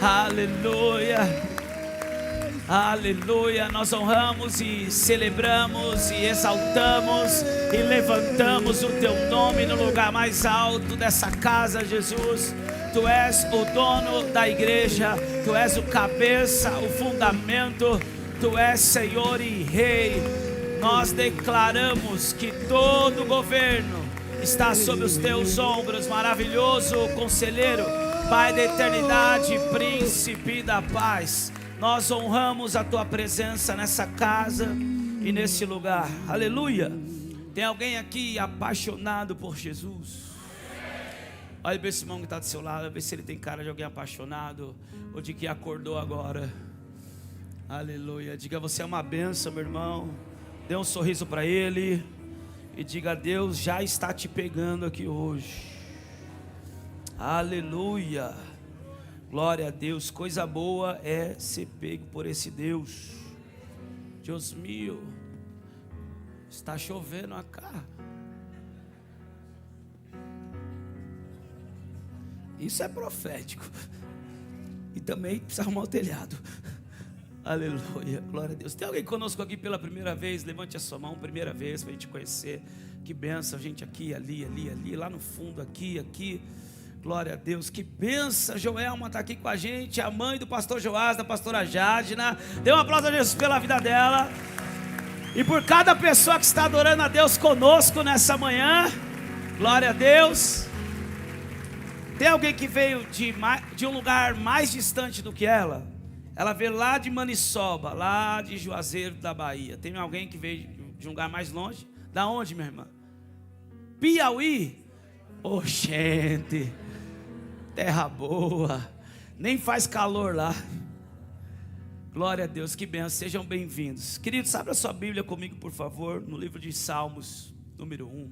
Aleluia. Aleluia. Nós honramos e celebramos e exaltamos e levantamos o teu nome no lugar mais alto dessa casa, Jesus. Tu és o dono da igreja, tu és o cabeça, o fundamento, tu és Senhor e Rei. Nós declaramos que todo o governo está sob os teus ombros, maravilhoso conselheiro, Pai da eternidade, príncipe da paz. Nós honramos a tua presença nessa casa e nesse lugar. Aleluia. Tem alguém aqui apaixonado por Jesus? Olha para esse irmão que está do seu lado, vê se ele tem cara de alguém apaixonado ou de que acordou agora. Aleluia. Diga: você é uma bênção, meu irmão. Dê um sorriso para ele e diga: Deus já está te pegando aqui hoje. Aleluia. Glória a Deus. Coisa boa é ser pego por esse Deus. Deus meu, está chovendo acá. Isso é profético. E também precisa arrumar o telhado. Aleluia, glória a Deus. Tem alguém conosco aqui pela primeira vez? Levante a sua mão, primeira vez, para a gente conhecer. Que bênção, gente, aqui, ali, lá no fundo, aqui. Glória a Deus, que bênção. Joelma está aqui com a gente, a mãe do pastor Joás, da pastora Jadna. Dê um aplauso a Jesus pela vida dela. E por cada pessoa que está adorando a Deus conosco nessa manhã. Glória a Deus. Tem alguém que veio de um lugar mais distante do que ela? Ela veio lá de Maniçoba, lá de Juazeiro da Bahia. Tem alguém que veio de um lugar mais longe? Da onde, minha irmã? Piauí? Oh, gente, terra boa. Nem faz calor lá. Glória a Deus, que bênção. Sejam bem-vindos. Queridos, abra sua Bíblia comigo, por favor, no livro de Salmos, número 1.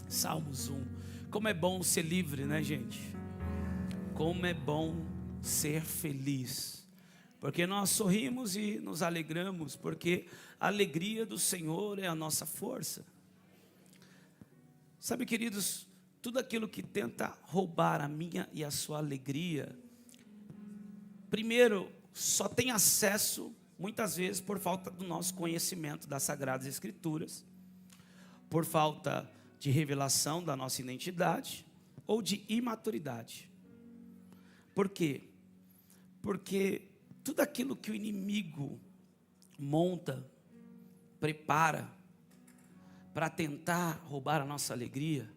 Salmos 1. Como é bom ser livre, né, gente? Como é bom ser feliz. Porque nós sorrimos e nos alegramos, porque a alegria do Senhor é a nossa força. Sabe, queridos, tudo aquilo que tenta roubar a minha e a sua alegria, primeiro, só tem acesso, muitas vezes, por falta do nosso conhecimento das Sagradas Escrituras, por falta de revelação da nossa identidade ou de imaturidade. Por quê? Porque tudo aquilo que o inimigo monta, prepara para tentar roubar a nossa alegria,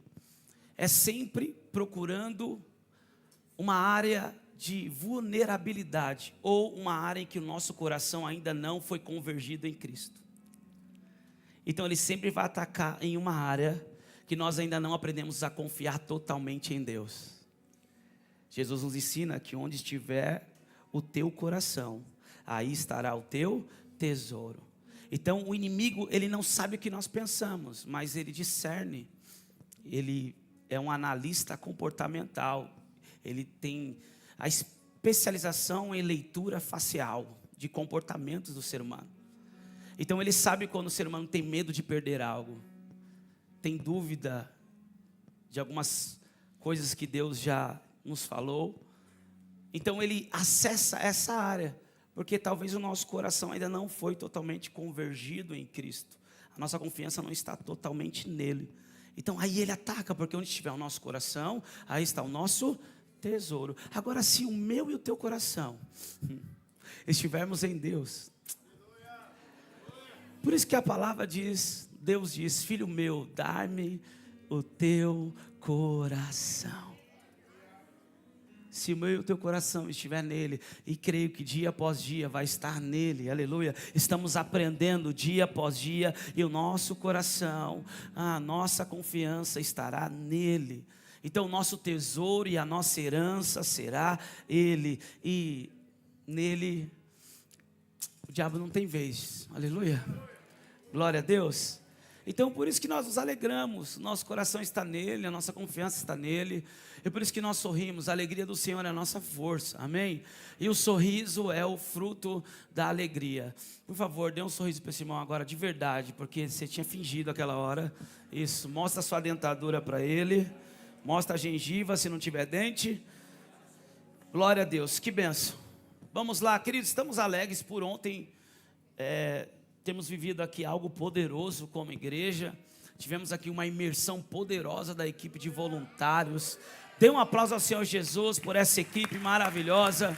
é sempre procurando uma área de vulnerabilidade ou uma área em que o nosso coração ainda não foi convergido em Cristo. Então ele sempre vai atacar em uma área que nós ainda não aprendemos a confiar totalmente em Deus. Jesus nos ensina que onde estiver o teu coração, aí estará o teu tesouro. Então o inimigo, ele não sabe o que nós pensamos, mas ele discerne. Ele é um analista comportamental. Ele tem a especialização em leitura facial de comportamentos do ser humano. Então ele sabe quando o ser humano tem medo de perder algo, tem dúvida de algumas coisas que Deus já nos falou. Então ele acessa essa área, porque talvez o nosso coração ainda não foi totalmente convergido em Cristo. A nossa confiança não está totalmente nele. Então aí ele ataca, porque onde estiver o nosso coração, aí está o nosso tesouro. Agora, se o meu e o teu coração estivermos em Deus, por isso que a palavra diz, Deus diz: filho meu, dá-me o teu coração. Se o meu e o teu coração estiver nele, e creio que dia após dia vai estar nele, aleluia, estamos aprendendo dia após dia, e o nosso coração, a nossa confiança estará nele. Então o nosso tesouro e a nossa herança será ele, e nele o diabo não tem vez, aleluia, glória a Deus. Então por isso que nós nos alegramos, nosso coração está nele, a nossa confiança está nele, e por isso que nós sorrimos. A alegria do Senhor é a nossa força, amém? E o sorriso é o fruto da alegria. Por favor, dê um sorriso para esse irmão agora de verdade, porque você tinha fingido aquela hora. Isso, mostra a sua dentadura para ele, mostra a gengiva se não tiver dente. Glória a Deus, que benção. Vamos lá, queridos, estamos alegres por ontem. Temos vivido aqui algo poderoso como igreja. Tivemos aqui uma imersão poderosa da equipe de voluntários. Dê um aplauso ao Senhor Jesus por essa equipe maravilhosa.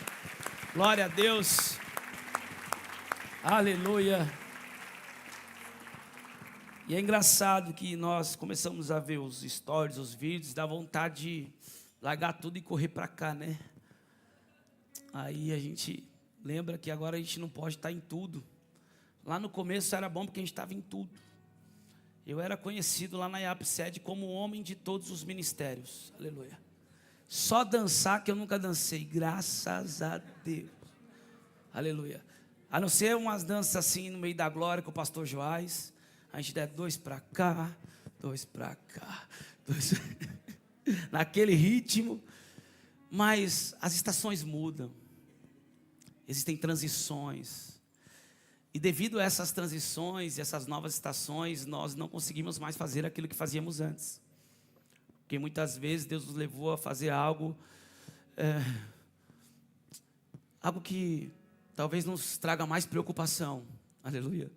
Glória a Deus. Aleluia. E é engraçado que nós começamos a ver os stories, os vídeos, dá vontade de largar tudo e correr para cá, né? Aí a gente lembra que agora a gente não pode estar em tudo. Lá no começo era bom porque a gente estava em tudo. Eu era conhecido lá na IAPSED como o homem de todos os ministérios. Aleluia. Só dançar que eu nunca dancei, graças a Deus. Aleluia. A não ser umas danças assim no meio da glória com o pastor Joás. A gente der 2 para cá, 2 para cá, 2... naquele ritmo. Mas as estações mudam. Existem transições. E devido a essas transições e essas novas estações, nós não conseguimos mais fazer aquilo que fazíamos antes. Porque muitas vezes Deus nos levou a fazer algo que talvez nos traga mais preocupação. Aleluia.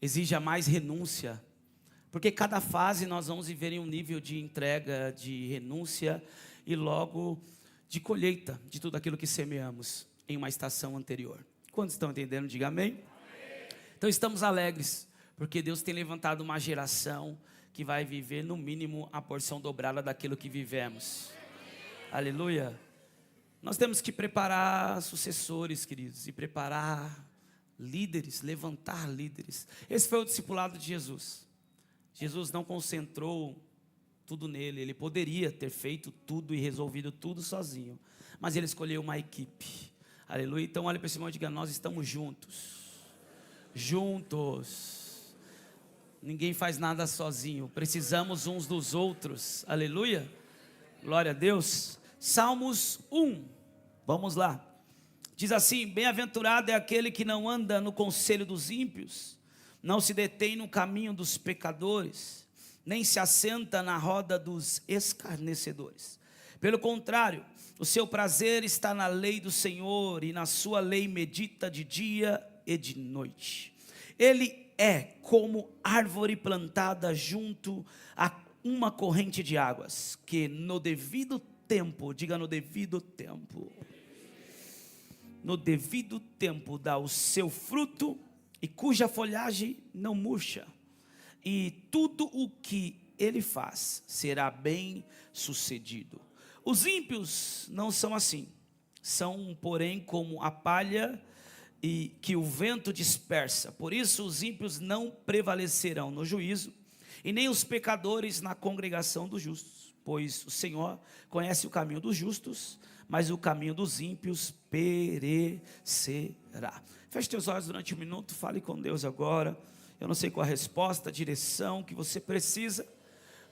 Exija mais renúncia. Porque cada fase nós vamos viver em um nível de entrega, de renúncia e logo de colheita de tudo aquilo que semeamos em uma estação anterior. Quantos estão entendendo? Diga amém. Então estamos alegres, porque Deus tem levantado uma geração que vai viver no mínimo a porção dobrada daquilo que vivemos. Aleluia. Nós temos que preparar sucessores, queridos, e preparar líderes, levantar líderes. Esse foi o discipulado de Jesus. Jesus não concentrou tudo nele, ele poderia ter feito tudo e resolvido tudo sozinho, mas ele escolheu uma equipe. Aleluia. Então olha para esse irmão e diga: nós estamos juntos. Juntos. Ninguém faz nada sozinho, precisamos uns dos outros. Aleluia. Glória a Deus. Salmos 1, vamos lá. Diz assim: bem-aventurado é aquele que não anda no conselho dos ímpios, não se detém no caminho dos pecadores, nem se assenta na roda dos escarnecedores. Pelo contrário, o seu prazer está na lei do Senhor, e na sua lei medita de dia e de noite. Ele é como árvore plantada junto a uma corrente de águas, que no devido tempo, diga no devido tempo, no devido tempo dá o seu fruto, e cuja folhagem não murcha, e tudo o que ele faz será bem sucedido. Os ímpios não são assim, são porém como a palha e que o vento dispersa. Por isso os ímpios não prevalecerão no juízo, e nem os pecadores na congregação dos justos, pois o Senhor conhece o caminho dos justos, mas o caminho dos ímpios perecerá. Feche teus olhos durante um minuto, fale com Deus agora. Eu não sei qual a resposta, a direção que você precisa,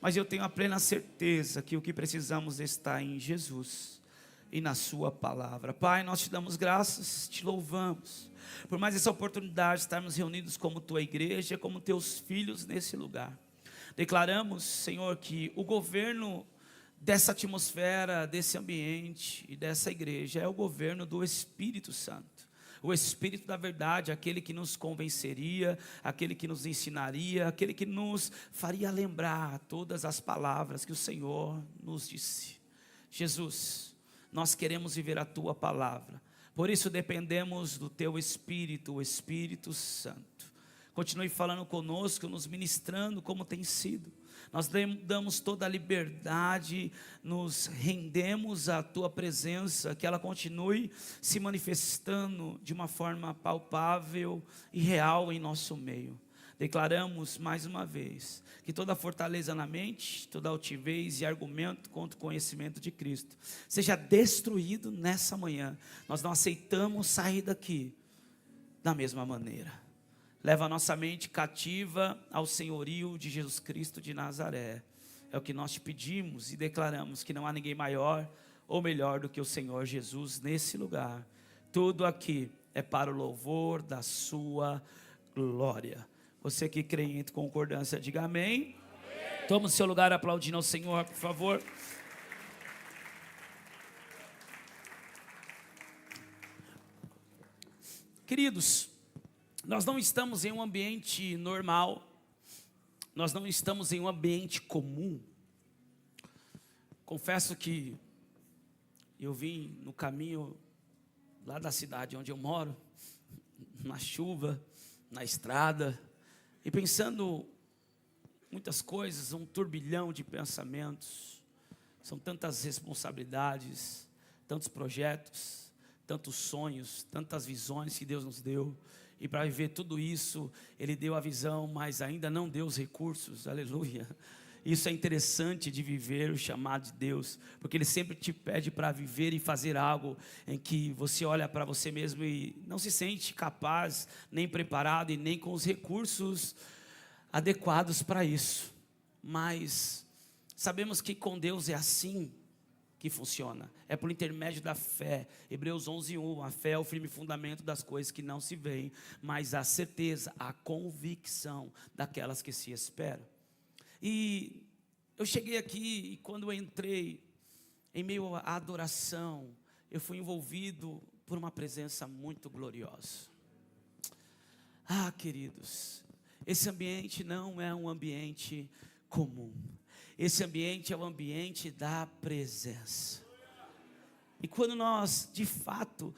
mas eu tenho a plena certeza que o que precisamos está em Jesus e na sua palavra. Pai, nós te damos graças, te louvamos por mais essa oportunidade de estarmos reunidos como tua igreja, como teus filhos nesse lugar. Declaramos, Senhor, que o governo dessa atmosfera, desse ambiente e dessa igreja é o governo do Espírito Santo. O Espírito da verdade, aquele que nos convenceria, aquele que nos ensinaria, aquele que nos faria lembrar todas as palavras que o Senhor nos disse. Jesus, nós queremos viver a tua palavra, por isso dependemos do teu Espírito, o Espírito Santo. Continue falando conosco, nos ministrando como tem sido. Nós damos toda a liberdade, nos rendemos à tua presença, que ela continue se manifestando de uma forma palpável e real em nosso meio. Declaramos mais uma vez que toda fortaleza na mente, toda altivez e argumento contra o conhecimento de Cristo seja destruído nessa manhã. Nós não aceitamos sair daqui da mesma maneira. Leva a nossa mente cativa ao senhorio de Jesus Cristo de Nazaré. É o que nós te pedimos e declaramos que não há ninguém maior ou melhor do que o Senhor Jesus nesse lugar. Tudo aqui é para o louvor da sua glória. Você que crê em concordância, diga amém. Toma o seu lugar aplaudindo ao Senhor, por favor. Queridos, nós não estamos em um ambiente normal, nós não estamos em um ambiente comum. Confesso que eu vim no caminho lá da cidade onde eu moro, na chuva, na estrada, e pensando muitas coisas, um turbilhão de pensamentos, são tantas responsabilidades, tantos projetos, tantos sonhos, tantas visões que Deus nos deu, e para viver tudo isso, Ele deu a visão, mas ainda não deu os recursos, aleluia. Isso é interessante de viver o chamado de Deus, porque Ele sempre te pede para viver e fazer algo em que você olha para você mesmo e não se sente capaz, nem preparado e nem com os recursos adequados para isso. Mas sabemos que com Deus é assim que funciona, é por intermédio da fé. Hebreus 11:1, a fé é o firme fundamento das coisas que não se veem, mas a certeza, a convicção daquelas que se esperam. E eu cheguei aqui e quando eu entrei em meio à adoração, eu fui envolvido por uma presença muito gloriosa. Ah, queridos, esse ambiente não é um ambiente comum. Esse ambiente é o ambiente da presença. E quando nós, de fato,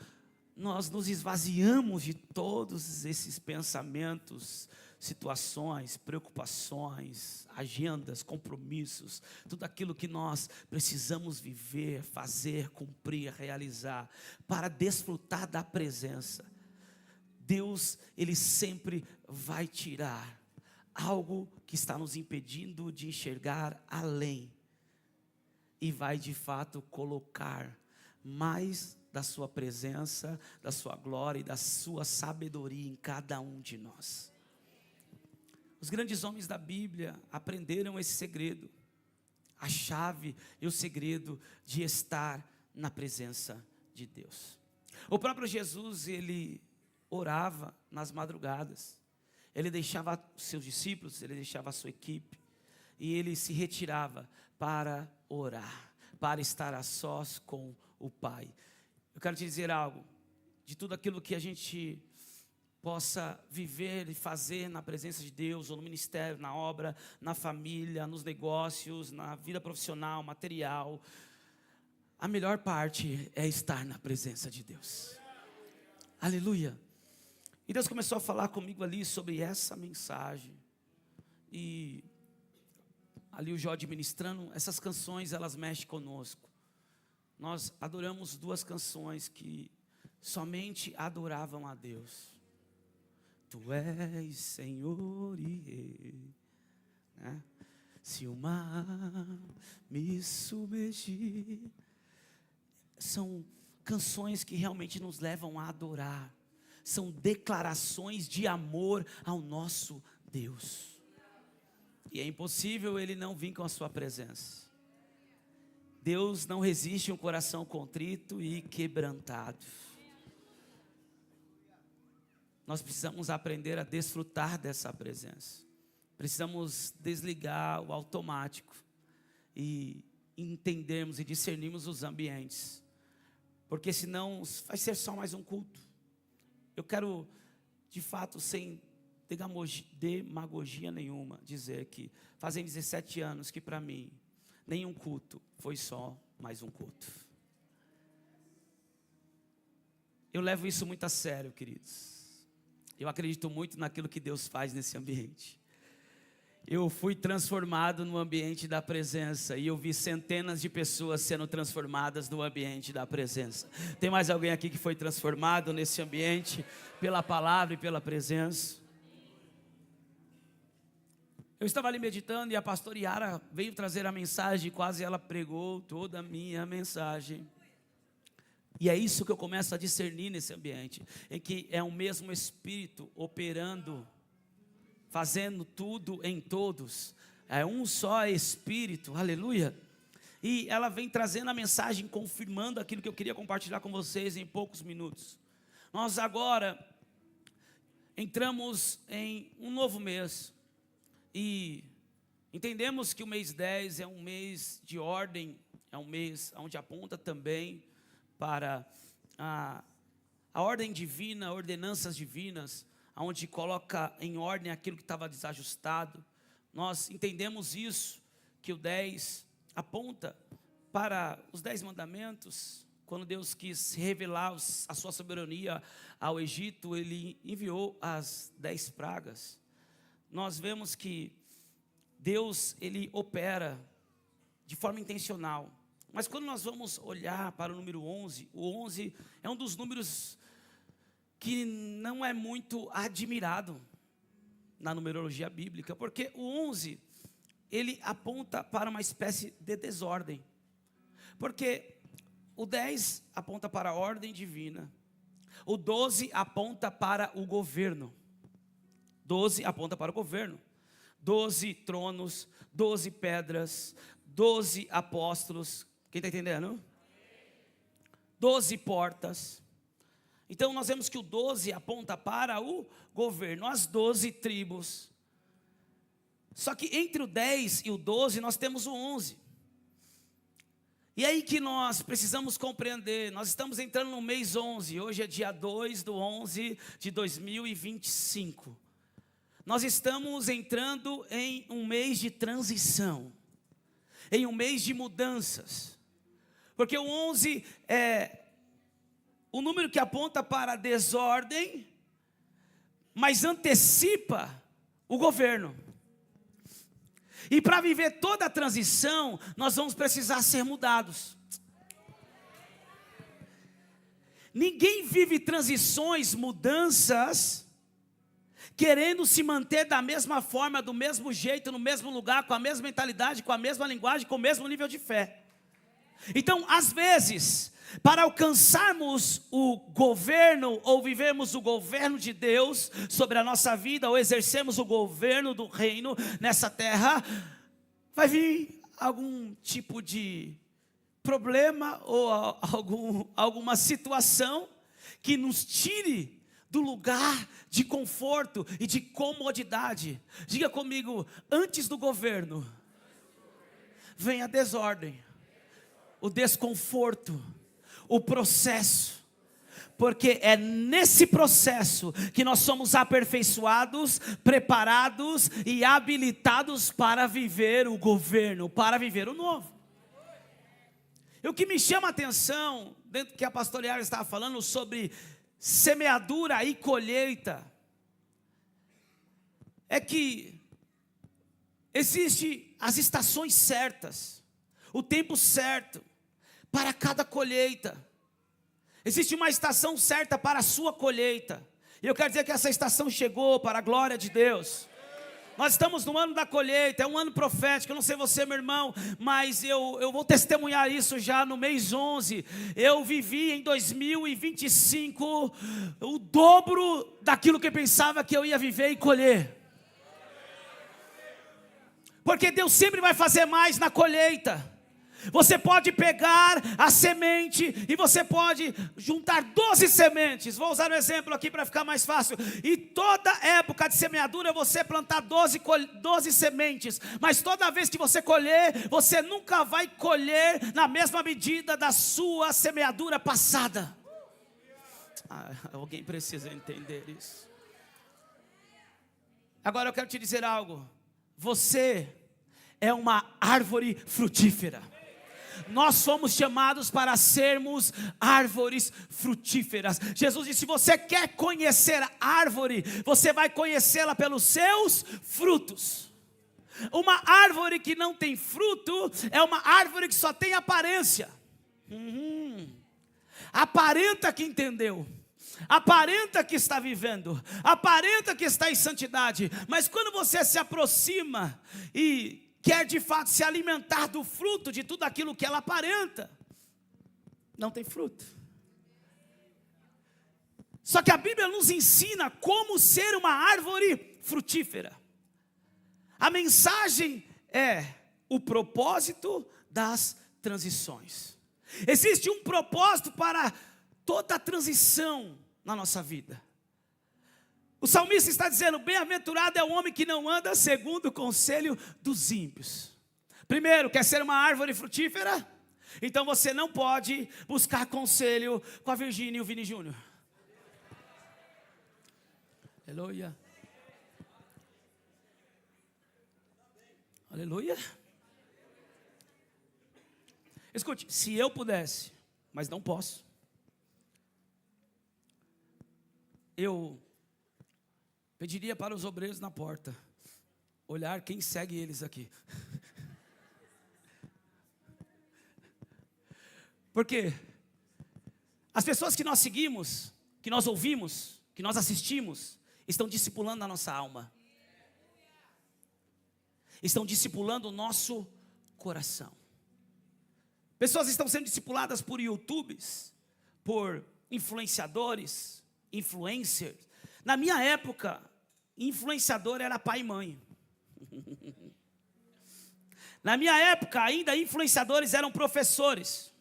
nós nos esvaziamos de todos esses pensamentos, situações, preocupações, agendas, compromissos, tudo aquilo que nós precisamos viver, fazer, cumprir, realizar, para desfrutar da presença, Deus, Ele sempre vai tirar algo que está nos impedindo de enxergar além, e vai de fato colocar mais da sua presença, da sua glória e da sua sabedoria em cada um de nós. Os grandes homens da Bíblia aprenderam esse segredo, a chave e o segredo de estar na presença de Deus. O próprio Jesus, ele orava nas madrugadas, ele deixava seus discípulos, ele deixava a sua equipe, e ele se retirava para orar, para estar a sós com o Pai. Eu quero te dizer algo, de tudo aquilo que a gente possa viver e fazer na presença de Deus, ou no ministério, na obra, na família, nos negócios, na vida profissional, material, a melhor parte é estar na presença de Deus. Aleluia. E Deus começou a falar comigo ali sobre essa mensagem, e ali o Jorge ministrando, essas canções, elas mexem conosco. Nós adoramos duas canções que somente adoravam a Deus. Tu és Senhor e Rei, né? Se o mar me submergir. São canções que realmente nos levam a adorar. São declarações de amor ao nosso Deus. E é impossível Ele não vir com a sua presença. Deus não resiste a um coração contrito e quebrantado. Nós precisamos aprender a desfrutar dessa presença. Precisamos desligar o automático e entendermos e discernirmos os ambientes. Porque senão vai ser só mais um culto. Eu quero, de fato, sem demagogia nenhuma, dizer que fazem 17 anos que para mim, nenhum culto foi só mais um culto. Eu levo isso muito a sério, queridos. Eu acredito muito naquilo que Deus faz nesse ambiente. Eu fui transformado no ambiente da presença, e eu vi centenas de pessoas sendo transformadas no ambiente da presença. Tem mais alguém aqui que foi transformado nesse ambiente pela palavra e pela presença? Eu estava ali meditando e a pastora Yara veio trazer a mensagem, quase ela pregou toda a minha mensagem. E é isso que eu começo a discernir nesse ambiente, em que é o mesmo Espírito operando, fazendo tudo em todos. É um só Espírito, aleluia. E ela vem trazendo a mensagem, confirmando aquilo que eu queria compartilhar com vocês em poucos minutos. Nós agora entramos em um novo mês. E entendemos que o mês 10 é um mês de ordem, é um mês onde aponta também para a ordem divina, ordenanças divinas, onde coloca em ordem aquilo que estava desajustado. Nós entendemos isso, que o 10 aponta para os 10 mandamentos. Quando Deus quis revelar a sua soberania ao Egito, Ele enviou as 10 pragas. Nós vemos que Deus, Ele opera de forma intencional. Mas quando nós vamos olhar para o número 11, o 11 é um dos números que não é muito admirado na numerologia bíblica, porque o 11, ele aponta para uma espécie de desordem. Porque o 10 aponta para a ordem divina, o 12 aponta para o governo. 12 aponta para o governo. 12 tronos, 12 pedras, 12 apóstolos. Quem está entendendo? 12 portas. Então nós vemos que o 12 aponta para o governo, as 12 tribos. Só que entre o 10 e o 12 nós temos o 11. E aí que nós precisamos compreender, nós estamos entrando no mês 11, hoje é dia 2/11 de 2025. Nós estamos entrando em um mês de transição, em um mês de mudanças. Porque o 11 é o número que aponta para a desordem, mas antecipa o governo. E para viver toda a transição, nós vamos precisar ser mudados. Ninguém vive transições, mudanças, querendo se manter da mesma forma, do mesmo jeito, no mesmo lugar, com a mesma mentalidade, com a mesma linguagem, com o mesmo nível de fé. Então, às vezes, para alcançarmos o governo, ou vivermos o governo de Deus sobre a nossa vida, ou exercermos o governo do reino nessa terra, vai vir algum tipo de problema, ou alguma situação que nos tire do lugar de conforto e de comodidade. Diga comigo, antes do governo, vem a desordem, o desconforto, o processo, porque é nesse processo que nós somos aperfeiçoados, preparados e habilitados para viver o governo, para viver o novo. E o que me chama a atenção, dentro do que a pastora Yara estava falando sobre semeadura e colheita, é que existe as estações certas, o tempo certo para cada colheita. Existe uma estação certa para a sua colheita. E eu quero dizer que essa estação chegou para a glória de Deus. Nós estamos no ano da colheita, é um ano profético. Eu não sei você, meu irmão, mas eu vou testemunhar isso já no mês 11. Eu vivi em 2025 o dobro daquilo que eu pensava que eu ia viver e colher. Porque Deus sempre vai fazer mais na colheita. Você pode pegar a semente e você pode juntar 12 sementes. Vou usar um exemplo aqui para ficar mais fácil. E toda época de semeadura você plantar 12 sementes. Mas toda vez que você colher, você nunca vai colher na mesma medida da sua semeadura passada. Alguém precisa entender isso. Agora eu quero te dizer algo. Você é uma árvore frutífera. Nós fomos chamados para sermos árvores frutíferas. Jesus disse: se você quer conhecer a árvore, você vai conhecê-la pelos seus frutos. Uma árvore que não tem fruto é uma árvore que só tem aparência. Aparenta que entendeu, aparenta que está vivendo, aparenta que está em santidade. Mas quando você se aproxima e quer de fato se alimentar do fruto de tudo aquilo que ela aparenta, não tem fruto. Só que a Bíblia nos ensina como ser uma árvore frutífera. A mensagem é o propósito das transições. Existe um propósito para toda a transição na nossa vida. O salmista está dizendo: bem-aventurado é o homem que não anda segundo o conselho dos ímpios. Primeiro, quer ser uma árvore frutífera? Então você não pode buscar conselho com a Virgínia e o Vini Júnior. Aleluia. Aleluia. Escute, se eu pudesse, mas não posso, eu pediria para os obreiros na porta olhar quem segue eles aqui. Porque as pessoas que nós seguimos, que nós ouvimos, que nós assistimos, estão discipulando a nossa alma. Estão discipulando o nosso coração. Pessoas estão sendo discipuladas por YouTubes, por influenciadores, influencers. Na minha época, influenciador era pai e mãe. Na minha época, ainda influenciadores eram professores.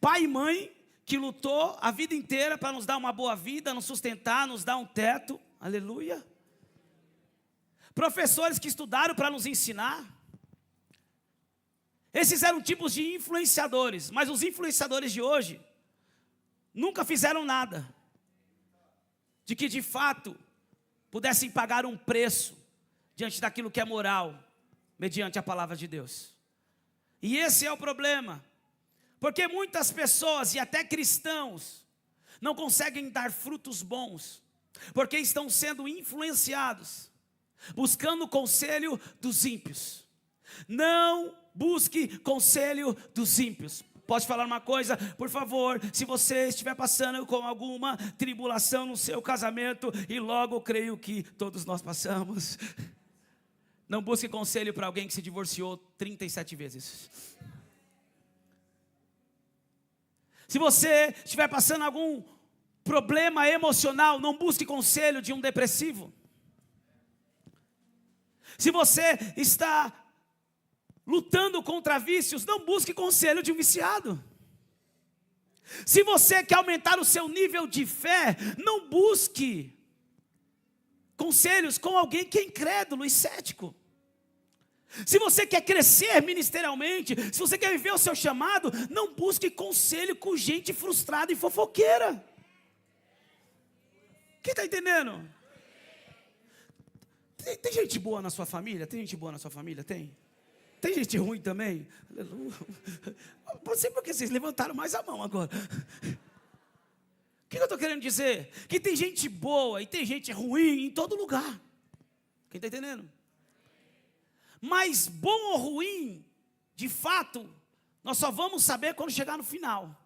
Pai e mãe que lutou a vida inteira para nos dar uma boa vida, nos sustentar, nos dar um teto. Aleluia. Professores que estudaram para nos ensinar. Esses eram tipos de influenciadores. Mas os influenciadores de hoje nunca fizeram nada de que de fato pudessem pagar um preço diante daquilo que é moral, mediante a palavra de Deus. E esse é o problema. Porque muitas pessoas, e até cristãos, não conseguem dar frutos bons, porque estão sendo influenciados, buscando o conselho dos ímpios. Não busque conselho dos ímpios. Pode falar uma coisa, por favor, se você estiver passando com alguma tribulação no seu casamento, e logo creio que todos nós passamos, não busque conselho para alguém que se divorciou 37 vezes. Se você estiver passando algum problema emocional, não busque conselho de um depressivo. Se você está lutando contra vícios, não busque conselho de um viciado. Se você quer aumentar o seu nível de fé, não busque conselhos com alguém que é incrédulo e cético. Se você quer crescer ministerialmente, se você quer viver o seu chamado, não busque conselho com gente frustrada e fofoqueira. Quem está entendendo? Tem gente boa na sua família? Tem gente boa na sua família? Tem? Tem gente ruim também? Aleluia. Não sei porque vocês levantaram mais a mão agora. O que eu estou querendo dizer? Que tem gente boa e tem gente ruim em todo lugar. Quem está entendendo? Mas bom ou ruim, de fato, nós só vamos saber quando chegar no final.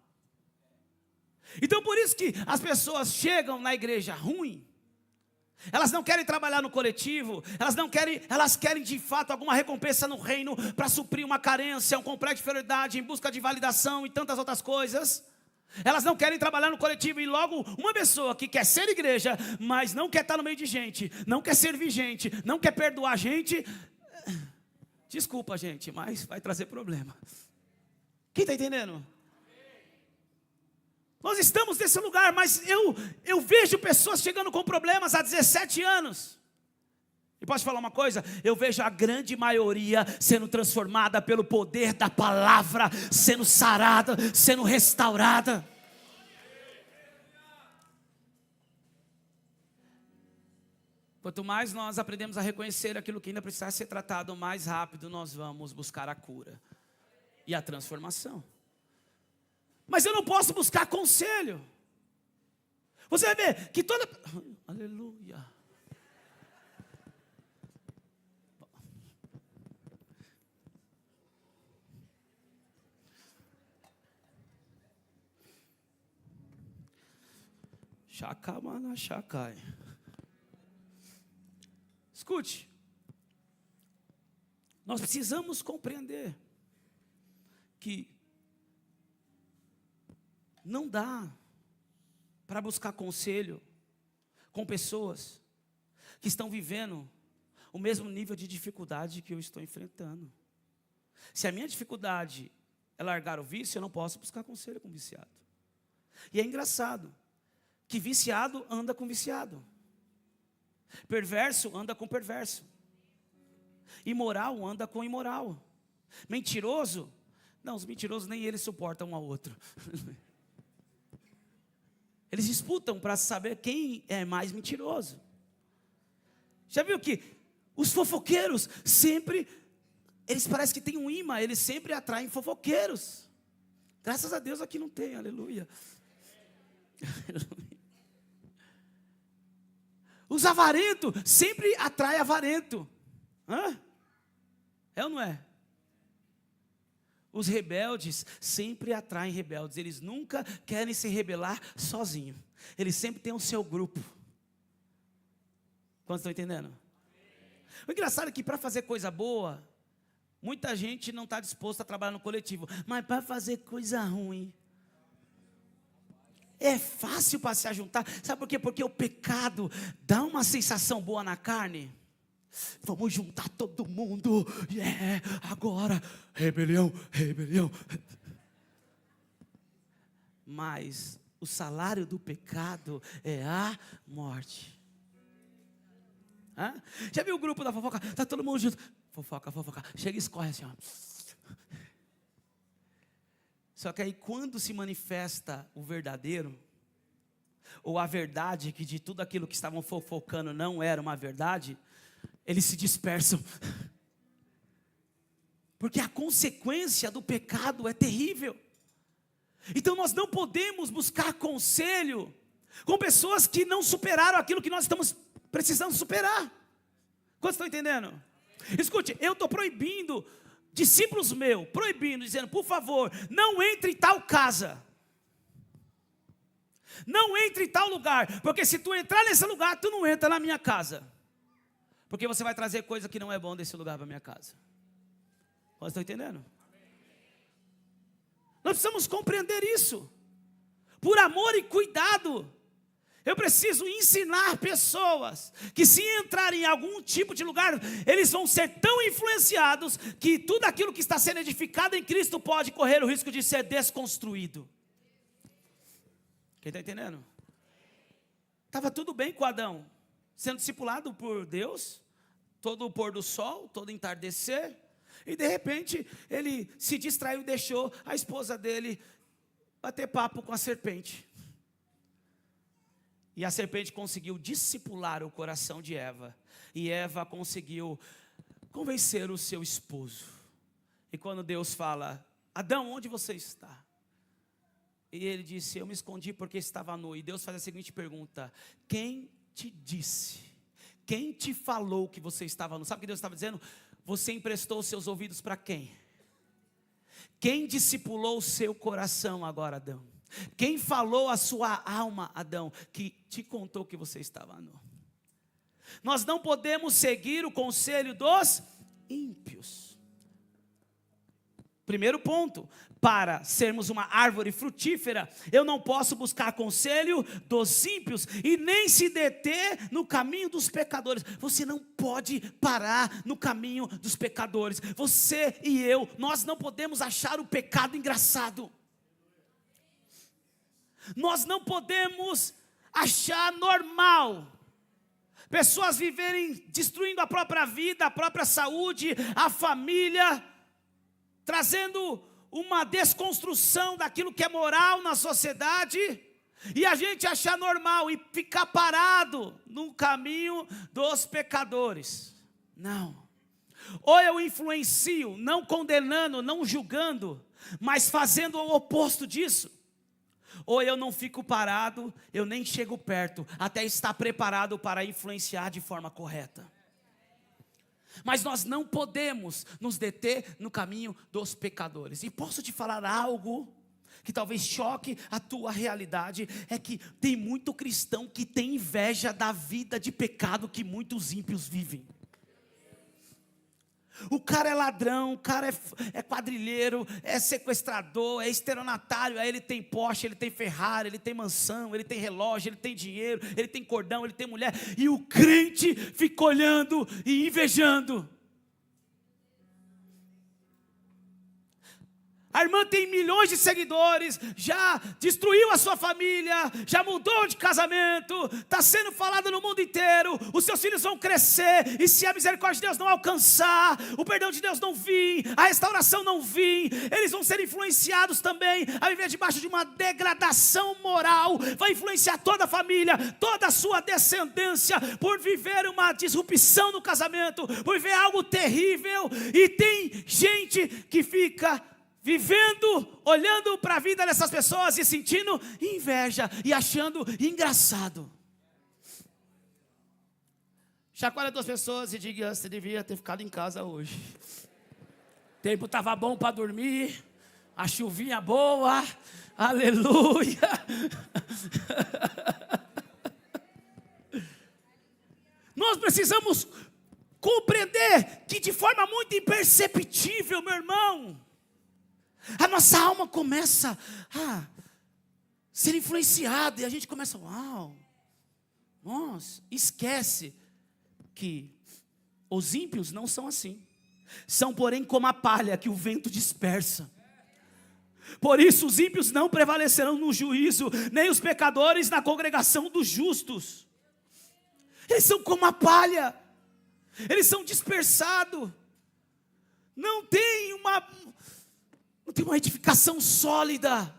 Então por isso que as pessoas chegam na igreja ruim. Elas não querem trabalhar no coletivo, elas querem de fato alguma recompensa no reino para suprir uma carência, um complexo de inferioridade, em busca de validação e tantas outras coisas. Elas não querem trabalhar no coletivo, e logo uma pessoa que quer ser igreja, mas não quer estar no meio de gente, não quer servir gente, não quer perdoar gente. Desculpa, gente, mas vai trazer problema. Quem está entendendo? Nós estamos nesse lugar, mas eu vejo pessoas chegando com problemas há 17 anos. E posso falar uma coisa? Eu vejo a grande maioria sendo transformada pelo poder da palavra, sendo sarada, sendo restaurada. Quanto mais nós aprendemos a reconhecer aquilo que ainda precisa ser tratado, mais rápido nós vamos buscar a cura e a transformação. Mas eu não posso buscar conselho. Você vai ver que toda... Aleluia. Chacamana chacai. Escute, nós precisamos compreender que não dá para buscar conselho com pessoas que estão vivendo o mesmo nível de dificuldade que eu estou enfrentando. Se a minha dificuldade é largar o vício, eu não posso buscar conselho com viciado. E é engraçado que viciado anda com viciado. Perverso anda com perverso. Imoral anda com imoral. Mentiroso? Não, os mentirosos nem eles suportam um ao outro. Eles disputam para saber quem é mais mentiroso. Já viu que os fofoqueiros sempre, eles parecem que têm um imã, eles sempre atraem fofoqueiros. Graças a Deus aqui não tem, aleluia. Os avarentos sempre atraem avarento. Hã? É ou não é? Os rebeldes sempre atraem rebeldes. Eles nunca querem se rebelar sozinhos. Eles sempre têm o seu grupo. Quantos estão entendendo? O engraçado é que para fazer coisa boa, muita gente não está disposta a trabalhar no coletivo. Mas para fazer coisa ruim, é fácil para se ajuntar. Sabe por quê? Porque o pecado dá uma sensação boa na carne. Vamos juntar todo mundo. Agora, rebelião, rebelião. Mas o salário do pecado é a morte. Hã? Já viu o grupo da fofoca? Está todo mundo junto. Fofoca, fofoca. Chega e escorre assim, ó. Só que aí quando se manifesta o verdadeiro, ou a verdade, que de tudo aquilo que estavam fofocando não era uma verdade, eles se dispersam. Porque a consequência do pecado é terrível. Então nós não podemos buscar conselho com pessoas que não superaram aquilo que nós estamos precisando superar. Quantos estão entendendo? Escute, eu estou proibindo, discípulos meus, proibindo, dizendo, por favor, não entre em tal casa. Não entre em tal lugar, porque se tu entrar nesse lugar, tu não entra na minha casa. Porque você vai trazer coisa que não é bom desse lugar para a minha casa. Vocês estão entendendo? Nós precisamos compreender isso. Por amor e cuidado. Eu preciso ensinar pessoas que se entrarem em algum tipo de lugar, eles vão ser tão influenciados que tudo aquilo que está sendo edificado em Cristo pode correr o risco de ser desconstruído. Quem está entendendo? Estava tudo bem com Adão, sendo discipulado por Deus, todo o pôr do sol, todo entardecer, e de repente ele se distraiu e deixou a esposa dele bater papo com a serpente. E a serpente conseguiu discipular o coração de Eva. E Eva conseguiu convencer o seu esposo. E quando Deus fala, Adão, onde você está? E ele disse, eu me escondi porque estava nu. E Deus faz a seguinte pergunta, quem te disse? Quem te falou que você estava nu? Sabe o que Deus estava dizendo? Você emprestou os seus ouvidos para quem? Quem discipulou o seu coração agora, Adão? Quem falou a sua alma, Adão, que te contou que você estava nu? Nós não podemos seguir o conselho dos ímpios. Primeiro ponto, para sermos uma árvore frutífera, eu não posso buscar conselho dos ímpios e nem se deter no caminho dos pecadores. Você não pode parar no caminho dos pecadores. Você e eu, nós não podemos achar o pecado engraçado. Nós não podemos achar normal pessoas viverem destruindo a própria vida, a própria saúde, a família, trazendo uma desconstrução daquilo que é moral na sociedade, e a gente achar normal e ficar parado no caminho dos pecadores. Não. Ou eu influencio, não condenando, não julgando, mas fazendo o oposto disso. Ou eu não fico parado, eu nem chego perto, até estar preparado para influenciar de forma correta. Mas nós não podemos nos deter no caminho dos pecadores. E posso te falar algo que talvez choque a tua realidade, é que tem muito cristão que tem inveja da vida de pecado que muitos ímpios vivem. O cara é ladrão, o cara é quadrilheiro, é sequestrador, é estelionatário, aí ele tem Porsche, ele tem Ferrari, ele tem mansão, ele tem relógio, ele tem dinheiro, ele tem cordão, ele tem mulher, e o crente fica olhando e invejando. A irmã tem milhões de seguidores, já destruiu a sua família, já mudou de casamento, está sendo falado no mundo inteiro. Os seus filhos vão crescer, e se a misericórdia de Deus não alcançar, o perdão de Deus não vir, a restauração não vir, eles vão ser influenciados também a viver debaixo de uma degradação moral. Vai influenciar toda a família, toda a sua descendência, por viver uma disrupção no casamento, por viver algo terrível. E tem gente que fica vivendo, olhando para a vida dessas pessoas e sentindo inveja e achando engraçado. Chacoalha duas pessoas e diga: você devia ter ficado em casa hoje. O tempo estava bom para dormir, a chuvinha boa, aleluia. Nós precisamos compreender que de forma muito imperceptível, meu irmão, a nossa alma começa a ser influenciada, e a gente começa, uau, nossa, esquece que os ímpios não são assim, são porém como a palha que o vento dispersa. Por isso os ímpios não prevalecerão no juízo, nem os pecadores na congregação dos justos. Eles são como a palha, eles são dispersados, não tem uma edificação sólida.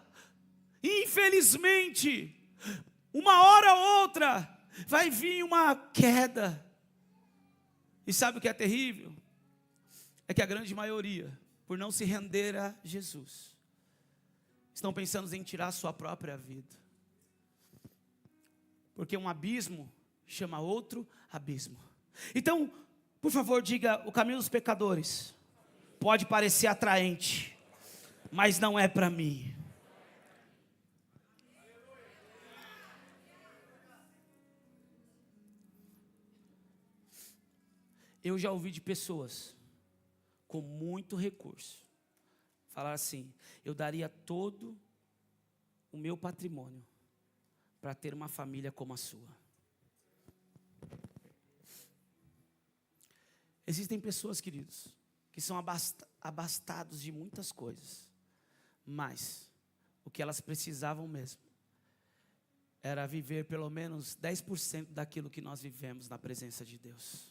Infelizmente, uma hora ou outra vai vir uma queda. E sabe o que é terrível? É que a grande maioria, por não se render a Jesus, estão pensando em tirar a sua própria vida. Porque um abismo chama outro abismo. Então, por favor, diga: o caminho dos pecadores pode parecer atraente, mas não é para mim. Eu já ouvi de pessoas com muito recurso falar assim: eu daria todo o meu patrimônio para ter uma família como a sua. Existem pessoas, queridos, que são abastados de muitas coisas, mas o que elas precisavam mesmo era viver pelo menos 10% daquilo que nós vivemos na presença de Deus.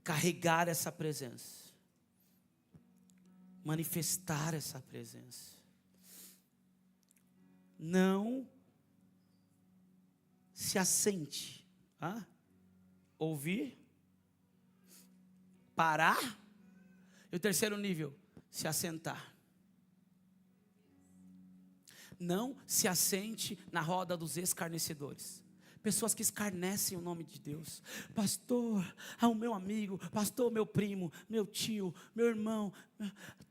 Carregar essa presença, manifestar essa presença. Não se assente, ouvir, parar. E o terceiro nível, se assentar. Não se assente na roda dos escarnecedores. Pessoas que escarnecem o nome de Deus. Pastor, o meu amigo, pastor, meu primo, meu tio, meu irmão.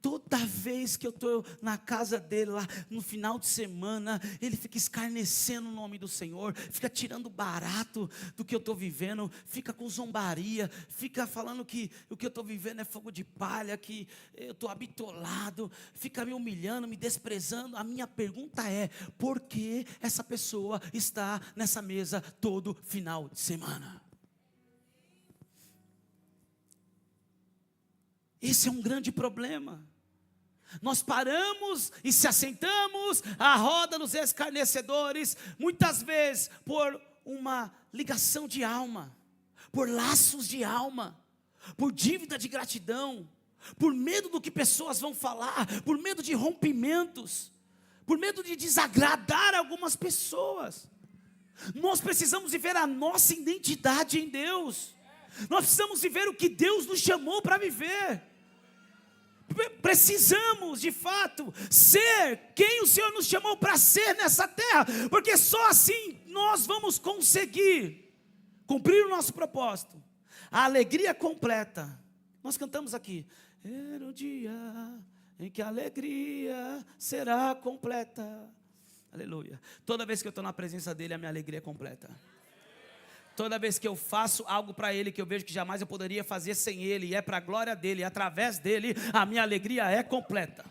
Toda vez que eu estou na casa dele lá no final de semana, ele fica escarnecendo o nome do Senhor, fica tirando barato do que eu estou vivendo, fica com zombaria, fica falando que o que eu estou vivendo é fogo de palha, que eu estou habitolado, fica me humilhando, me desprezando. A minha pergunta é: por que essa pessoa está nessa mesa todo final de semana? Esse é um grande problema. Nós paramos e se assentamos à roda dos escarnecedores, muitas vezes por uma ligação de alma, por laços de alma, por dívida de gratidão, por medo do que pessoas vão falar, por medo de rompimentos, por medo de desagradar algumas pessoas. Nós precisamos viver a nossa identidade em Deus. Nós precisamos viver o que Deus nos chamou para viver. Precisamos, de fato, ser quem o Senhor nos chamou para ser nessa terra, porque só assim nós vamos conseguir cumprir o nosso propósito. A alegria completa. Nós cantamos aqui: era o dia em que a alegria será completa. Aleluia. Toda vez que eu estou na presença dele, a minha alegria é completa. Toda vez que eu faço algo para Ele que eu vejo que jamais eu poderia fazer sem Ele, e é para a glória dEle, e através dEle, a minha alegria é completa.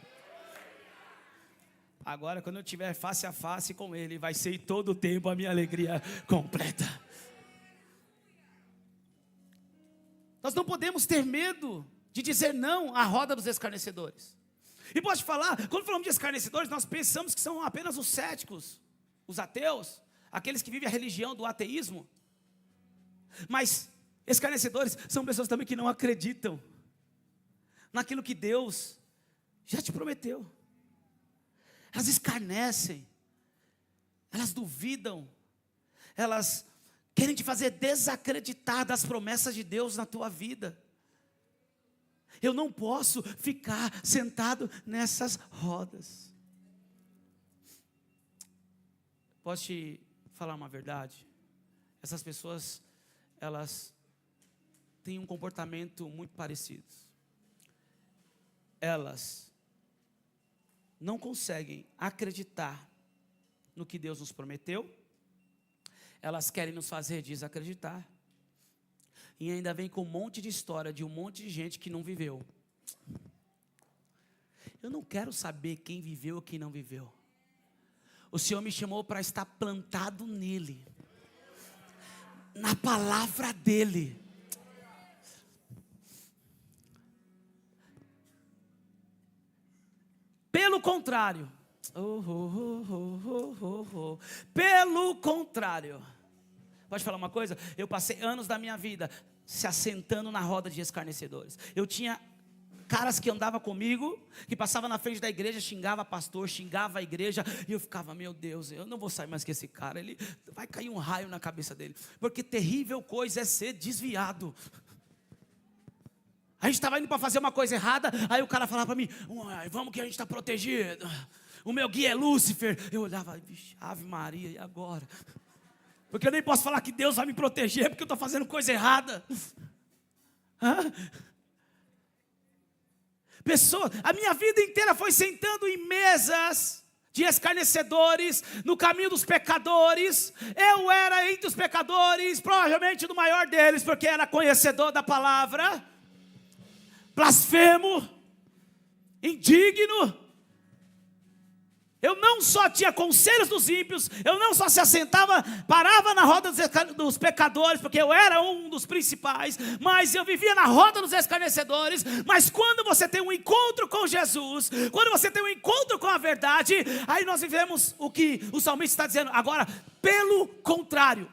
Agora, quando eu estiver face a face com Ele, vai ser todo o tempo a minha alegria completa. Nós não podemos ter medo de dizer não à roda dos escarnecedores. E posso te falar, quando falamos de escarnecedores, nós pensamos que são apenas os céticos, os ateus, aqueles que vivem a religião do ateísmo. Mas escarnecedores são pessoas também que não acreditam naquilo que Deus já te prometeu. Elas escarnecem, elas duvidam, elas querem te fazer desacreditar das promessas de Deus na tua vida. Eu não posso ficar sentado nessas rodas. Posso te falar uma verdade? Essas pessoas, elas têm um comportamento muito parecido. Elas não conseguem acreditar no que Deus nos prometeu. Elas querem nos fazer desacreditar. E ainda vem com um monte de história de um monte de gente que não viveu. Eu não quero saber quem viveu ou quem não viveu. O Senhor me chamou para estar plantado nele, na palavra dele. Pelo contrário, pelo contrário, pode falar uma coisa? Eu passei anos da minha vida se assentando na roda de escarnecedores. Eu tinha caras que andavam comigo, que passavam na frente da igreja, xingava pastor, xingava a igreja, e eu ficava, meu Deus, eu não vou sair mais com esse cara, ele vai cair um raio na cabeça dele, porque terrível coisa é ser desviado. A gente estava indo para fazer uma coisa errada, aí o cara falava para mim, vamos que a gente está protegido, o meu guia é Lúcifer. Eu olhava, vixe, Ave Maria, e agora? Porque eu nem posso falar que Deus vai me proteger, porque eu estou fazendo coisa errada. Pessoa, a minha vida inteira foi sentando em mesas de escarnecedores, no caminho dos pecadores. Eu era entre os pecadores, provavelmente do maior deles, porque era conhecedor da palavra, blasfemo, indigno. Eu não só tinha conselhos dos ímpios, eu não só se assentava, parava na roda dos pecadores, porque eu era um dos principais, mas eu vivia na roda dos escarnecedores. Mas quando você tem um encontro com Jesus, quando você tem um encontro com a verdade, aí nós vivemos o que o salmista está dizendo. Agora, pelo contrário.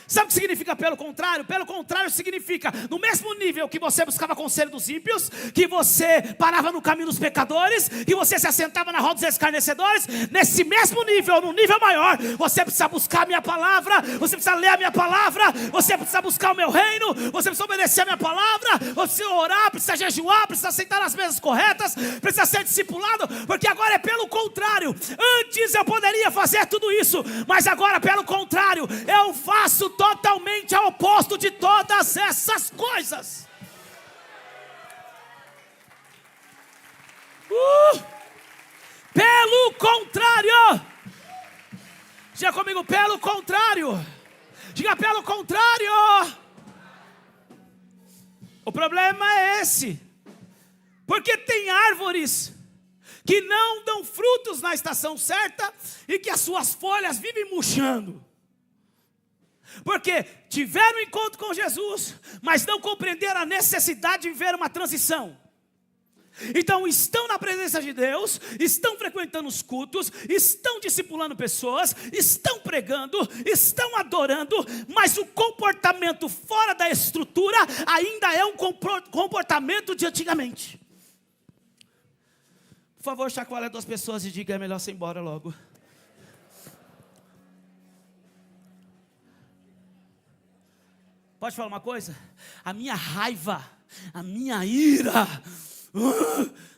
Sabe o que significa pelo contrário? Pelo contrário significa, no mesmo nível que você buscava conselho dos ímpios, que você parava no caminho dos pecadores, que você se assentava na roda dos escarnecedores, nesse mesmo nível, no nível maior, você precisa buscar a minha palavra, você precisa ler a minha palavra, você precisa buscar o meu reino, você precisa obedecer a minha palavra, você precisa orar, precisa jejuar, precisa sentar nas mesas corretas, precisa ser discipulado, porque agora é pelo contrário. Antes eu poderia fazer tudo isso, mas agora pelo contrário, eu faço totalmente ao oposto de todas essas coisas. Pelo contrário. Diga comigo, pelo contrário. Diga pelo contrário. O problema é esse. Porque tem árvores que não dão frutos na estação certa e que as suas folhas vivem murchando. Porque tiveram um encontro com Jesus, mas não compreenderam a necessidade de viver uma transição. Então estão na presença de Deus, estão frequentando os cultos, estão discipulando pessoas, estão pregando, estão adorando, mas o comportamento fora da estrutura ainda é um comportamento de antigamente. Por favor, chacoalhe 2 pessoas e diga, é melhor você ir embora logo. Pode falar uma coisa? A minha raiva, a minha ira,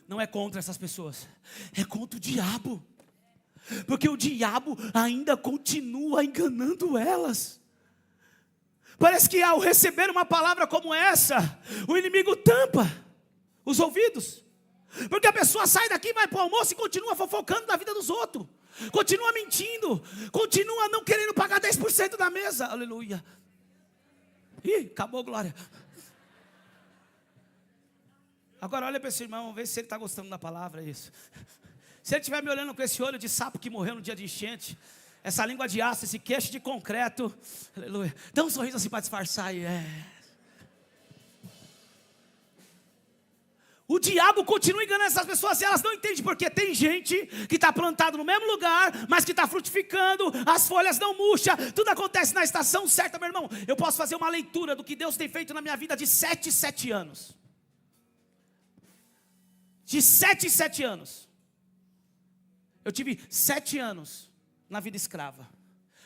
não é contra essas pessoas, é contra o diabo. Porque o diabo ainda continua enganando elas. Parece que ao receber uma palavra como essa, o inimigo tampa os ouvidos. Porque a pessoa sai daqui, vai para o almoço e continua fofocando da vida dos outros. Continua mentindo, continua não querendo pagar 10% da mesa. Aleluia. Ih, acabou, glória. Agora olha para esse irmão, vê se ele está gostando da palavra, isso. Se ele estiver me olhando com esse olho de sapo que morreu no dia de enchente, essa língua de aço, esse queixo de concreto, aleluia, dá um sorriso assim para disfarçar. O diabo continua enganando essas pessoas e elas não entendem porque tem gente que está plantado no mesmo lugar, mas que está frutificando, as folhas não murcham, tudo acontece na estação certa, meu irmão. Eu posso fazer uma leitura do que Deus tem feito na minha vida de 7 em 7 anos. De 7 em 7 anos. Eu tive 7 anos na vida escrava.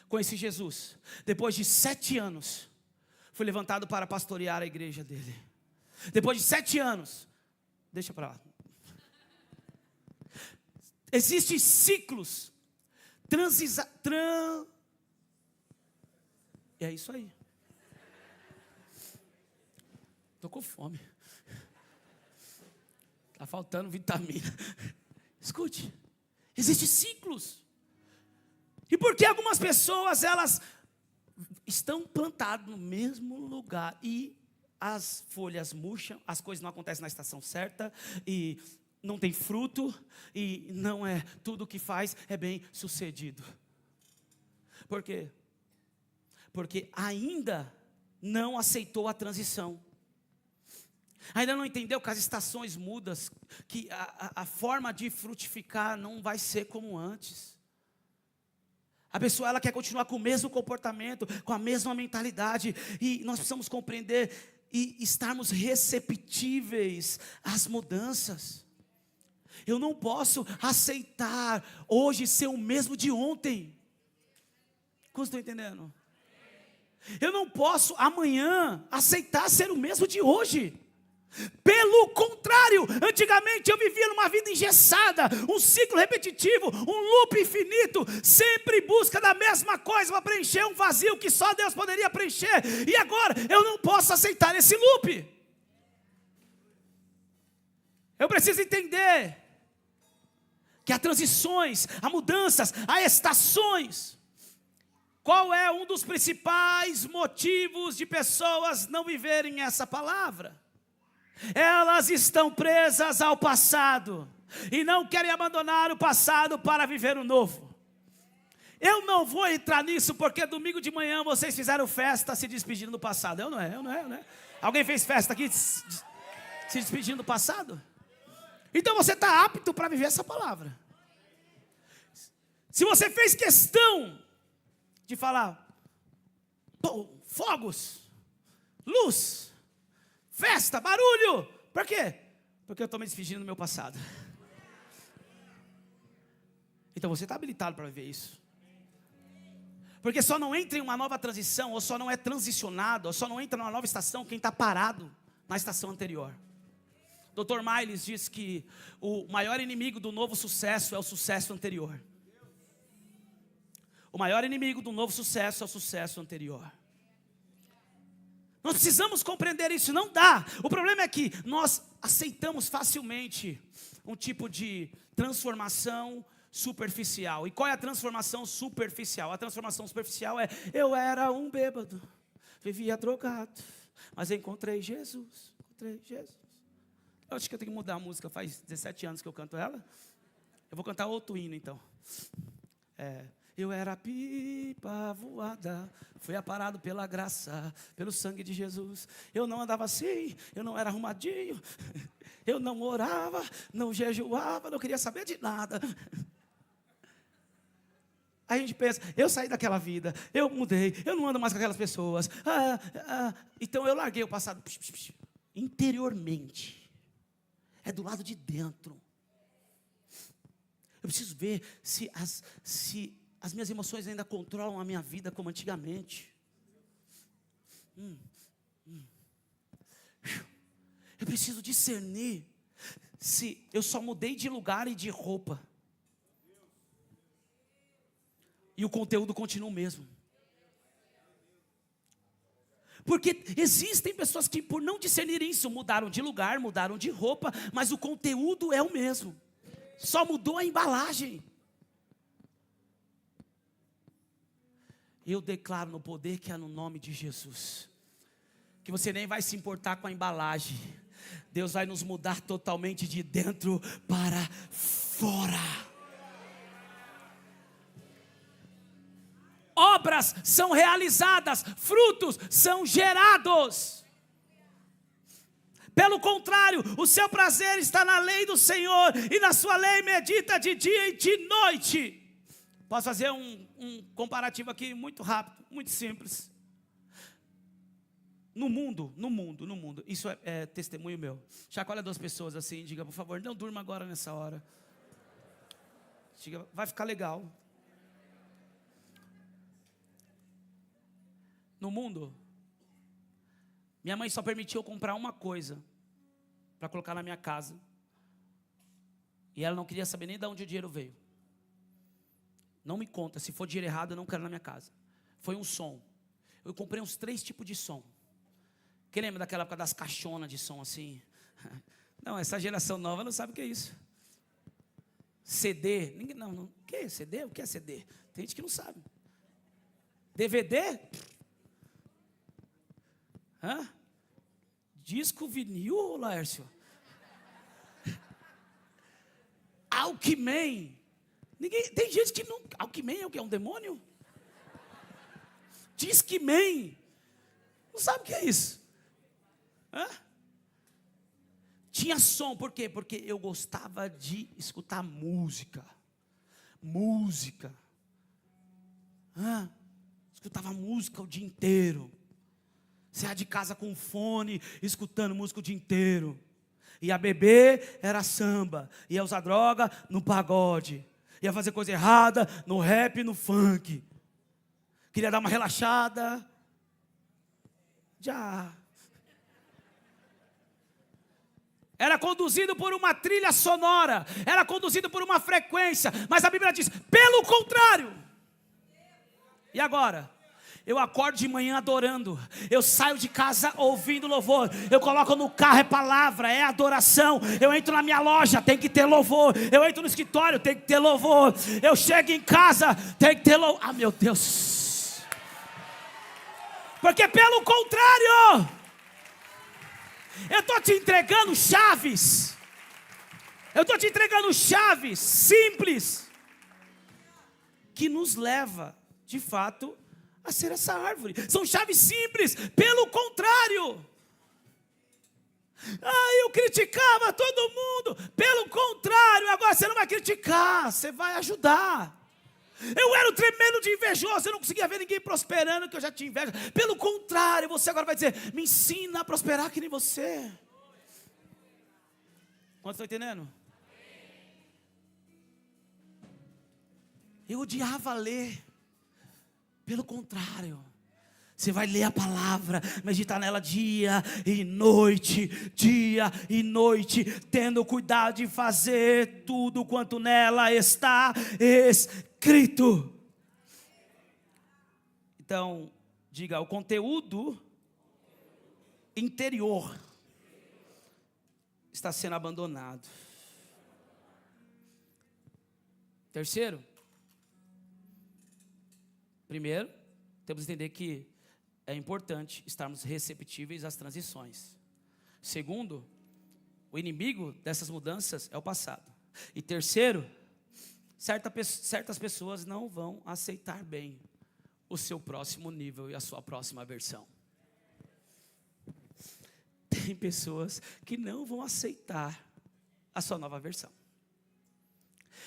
Conheci Jesus. Depois de 7 anos, fui levantado para pastorear a igreja dele. Depois de 7 anos, deixa para lá. Existem ciclos. É isso aí. Estou com fome. Está faltando vitamina. Escute. Existem ciclos. E por que algumas pessoas, elas estão plantadas no mesmo lugar e as folhas murcham, as coisas não acontecem na estação certa, e não tem fruto, e não é tudo o que faz é bem sucedido. Por quê? Porque ainda não aceitou a transição. Ainda não entendeu que as estações mudam, que a forma de frutificar não vai ser como antes. A pessoa, ela quer continuar com o mesmo comportamento, com a mesma mentalidade, e nós precisamos compreender e estarmos receptíveis às mudanças. Eu não posso aceitar hoje ser o mesmo de ontem. Como estão entendendo? Eu não posso amanhã aceitar ser o mesmo de hoje. Pelo contrário, antigamente eu vivia numa vida engessada, um ciclo repetitivo, um loop infinito, sempre em busca da mesma coisa para preencher um vazio que só Deus poderia preencher. E agora eu não posso aceitar esse loop. Eu preciso entender que há transições, há mudanças, há estações. Qual é um dos principais motivos de pessoas não viverem essa palavra? Elas estão presas ao passado e não querem abandonar o passado para viver o novo. Eu não vou entrar nisso porque domingo de manhã vocês fizeram festa se despedindo do passado. Eu não é. Alguém fez festa aqui se despedindo do passado? Então você está apto para viver essa palavra. Se você fez questão de falar, fogos, luz, festa, barulho. Por quê? Porque eu estou me despedindo do meu passado. Então você está habilitado para viver isso. Porque só não entra em uma nova transição, ou só não é transicionado, ou só não entra numa nova estação quem está parado na estação anterior. Dr. Miles diz que o maior inimigo do novo sucesso é o sucesso anterior. O maior inimigo do novo sucesso é o sucesso anterior. Nós precisamos compreender isso, não dá. O problema é que nós aceitamos facilmente um tipo de transformação superficial. E qual é a transformação superficial? A transformação superficial é: eu era um bêbado, vivia drogado, mas encontrei Jesus. Eu acho que eu tenho que mudar a música, faz 17 anos que eu canto ela. Eu vou cantar outro hino então. Eu era pipa voada, fui aparado pela graça, pelo sangue de Jesus. Eu não andava assim, eu não era arrumadinho, eu não orava, não jejuava, não queria saber de nada. Aí a gente pensa, eu saí daquela vida, eu mudei, eu não ando mais com aquelas pessoas. Então eu larguei o passado. Interiormente, é do lado de dentro. Eu preciso ver se as minhas emoções ainda controlam a minha vida como antigamente. Eu preciso discernir se eu só mudei de lugar e de roupa. E o conteúdo continua o mesmo. Porque existem pessoas que, por não discernirem isso, mudaram de lugar, mudaram de roupa, mas o conteúdo é o mesmo. Só mudou a embalagem. Eu declaro no poder que há no nome de Jesus, que você nem vai se importar com a embalagem. Deus vai nos mudar totalmente de dentro para fora. Obras são realizadas, frutos são gerados. Pelo contrário, o seu prazer está na lei do Senhor, e na sua lei medita de dia e de noite. Posso fazer um comparativo aqui muito rápido, muito simples. No mundo, isso é testemunho meu. Chacoalha 2 pessoas assim, diga, por favor, não durma agora nessa hora. Diga, vai ficar legal. No mundo, minha mãe só permitiu eu comprar uma coisa para colocar na minha casa. E ela não queria saber nem de onde o dinheiro veio. Não me conta, se for dinheiro errado eu não quero na minha casa. Foi um som. Eu comprei uns 3 tipos de som. Quem lembra daquela época das caixonas de som assim? Não, essa geração nova não sabe o que é isso. CD, ninguém, não, o que é CD? O que é CD? Tem gente que não sabe. DVD? Hã? Disco vinil, Laércio? Walkman? Tem gente que não... Walkman é o que? É um demônio? Discman? Não sabe o que é isso? Hã? Tinha som, por quê? Porque eu gostava de escutar música. Escutava música o dia inteiro. Saia de casa com fone, escutando música o dia inteiro. Ia beber, era samba. Ia usar droga, no pagode. Ia fazer coisa errada, no rap, no funk. Queria dar uma relaxada. Já. Era conduzido por uma trilha sonora. Era conduzido por uma frequência. Mas a Bíblia diz, pelo contrário. E agora? Eu acordo de manhã adorando. Eu saio de casa ouvindo louvor. Eu coloco no carro, é palavra, é adoração. Eu entro na minha loja, tem que ter louvor. Eu entro no escritório, tem que ter louvor. Eu chego em casa, tem que ter louvor. Ah, meu Deus. Porque pelo contrário, eu estou te entregando chaves. Eu estou te entregando chaves simples, que nos leva, de fato, a ser essa árvore. São chaves simples. Pelo contrário, eu criticava todo mundo. Pelo contrário, agora você não vai criticar, você vai ajudar. Eu era um tremendo de invejoso, eu não conseguia ver ninguém prosperando, que eu já tinha inveja. Pelo contrário, você agora vai dizer, me ensina a prosperar que nem você. Quantos estão entendendo? Eu odiava ler. Pelo contrário, você vai ler a palavra, meditar nela dia e noite, tendo cuidado de fazer tudo quanto nela está escrito. Então, diga, o conteúdo interior está sendo abandonado. Terceiro, primeiro, temos que entender que é importante estarmos receptíveis às transições. Segundo, o inimigo dessas mudanças é o passado. E terceiro, certas pessoas não vão aceitar bem o seu próximo nível e a sua próxima versão. Tem pessoas que não vão aceitar a sua nova versão.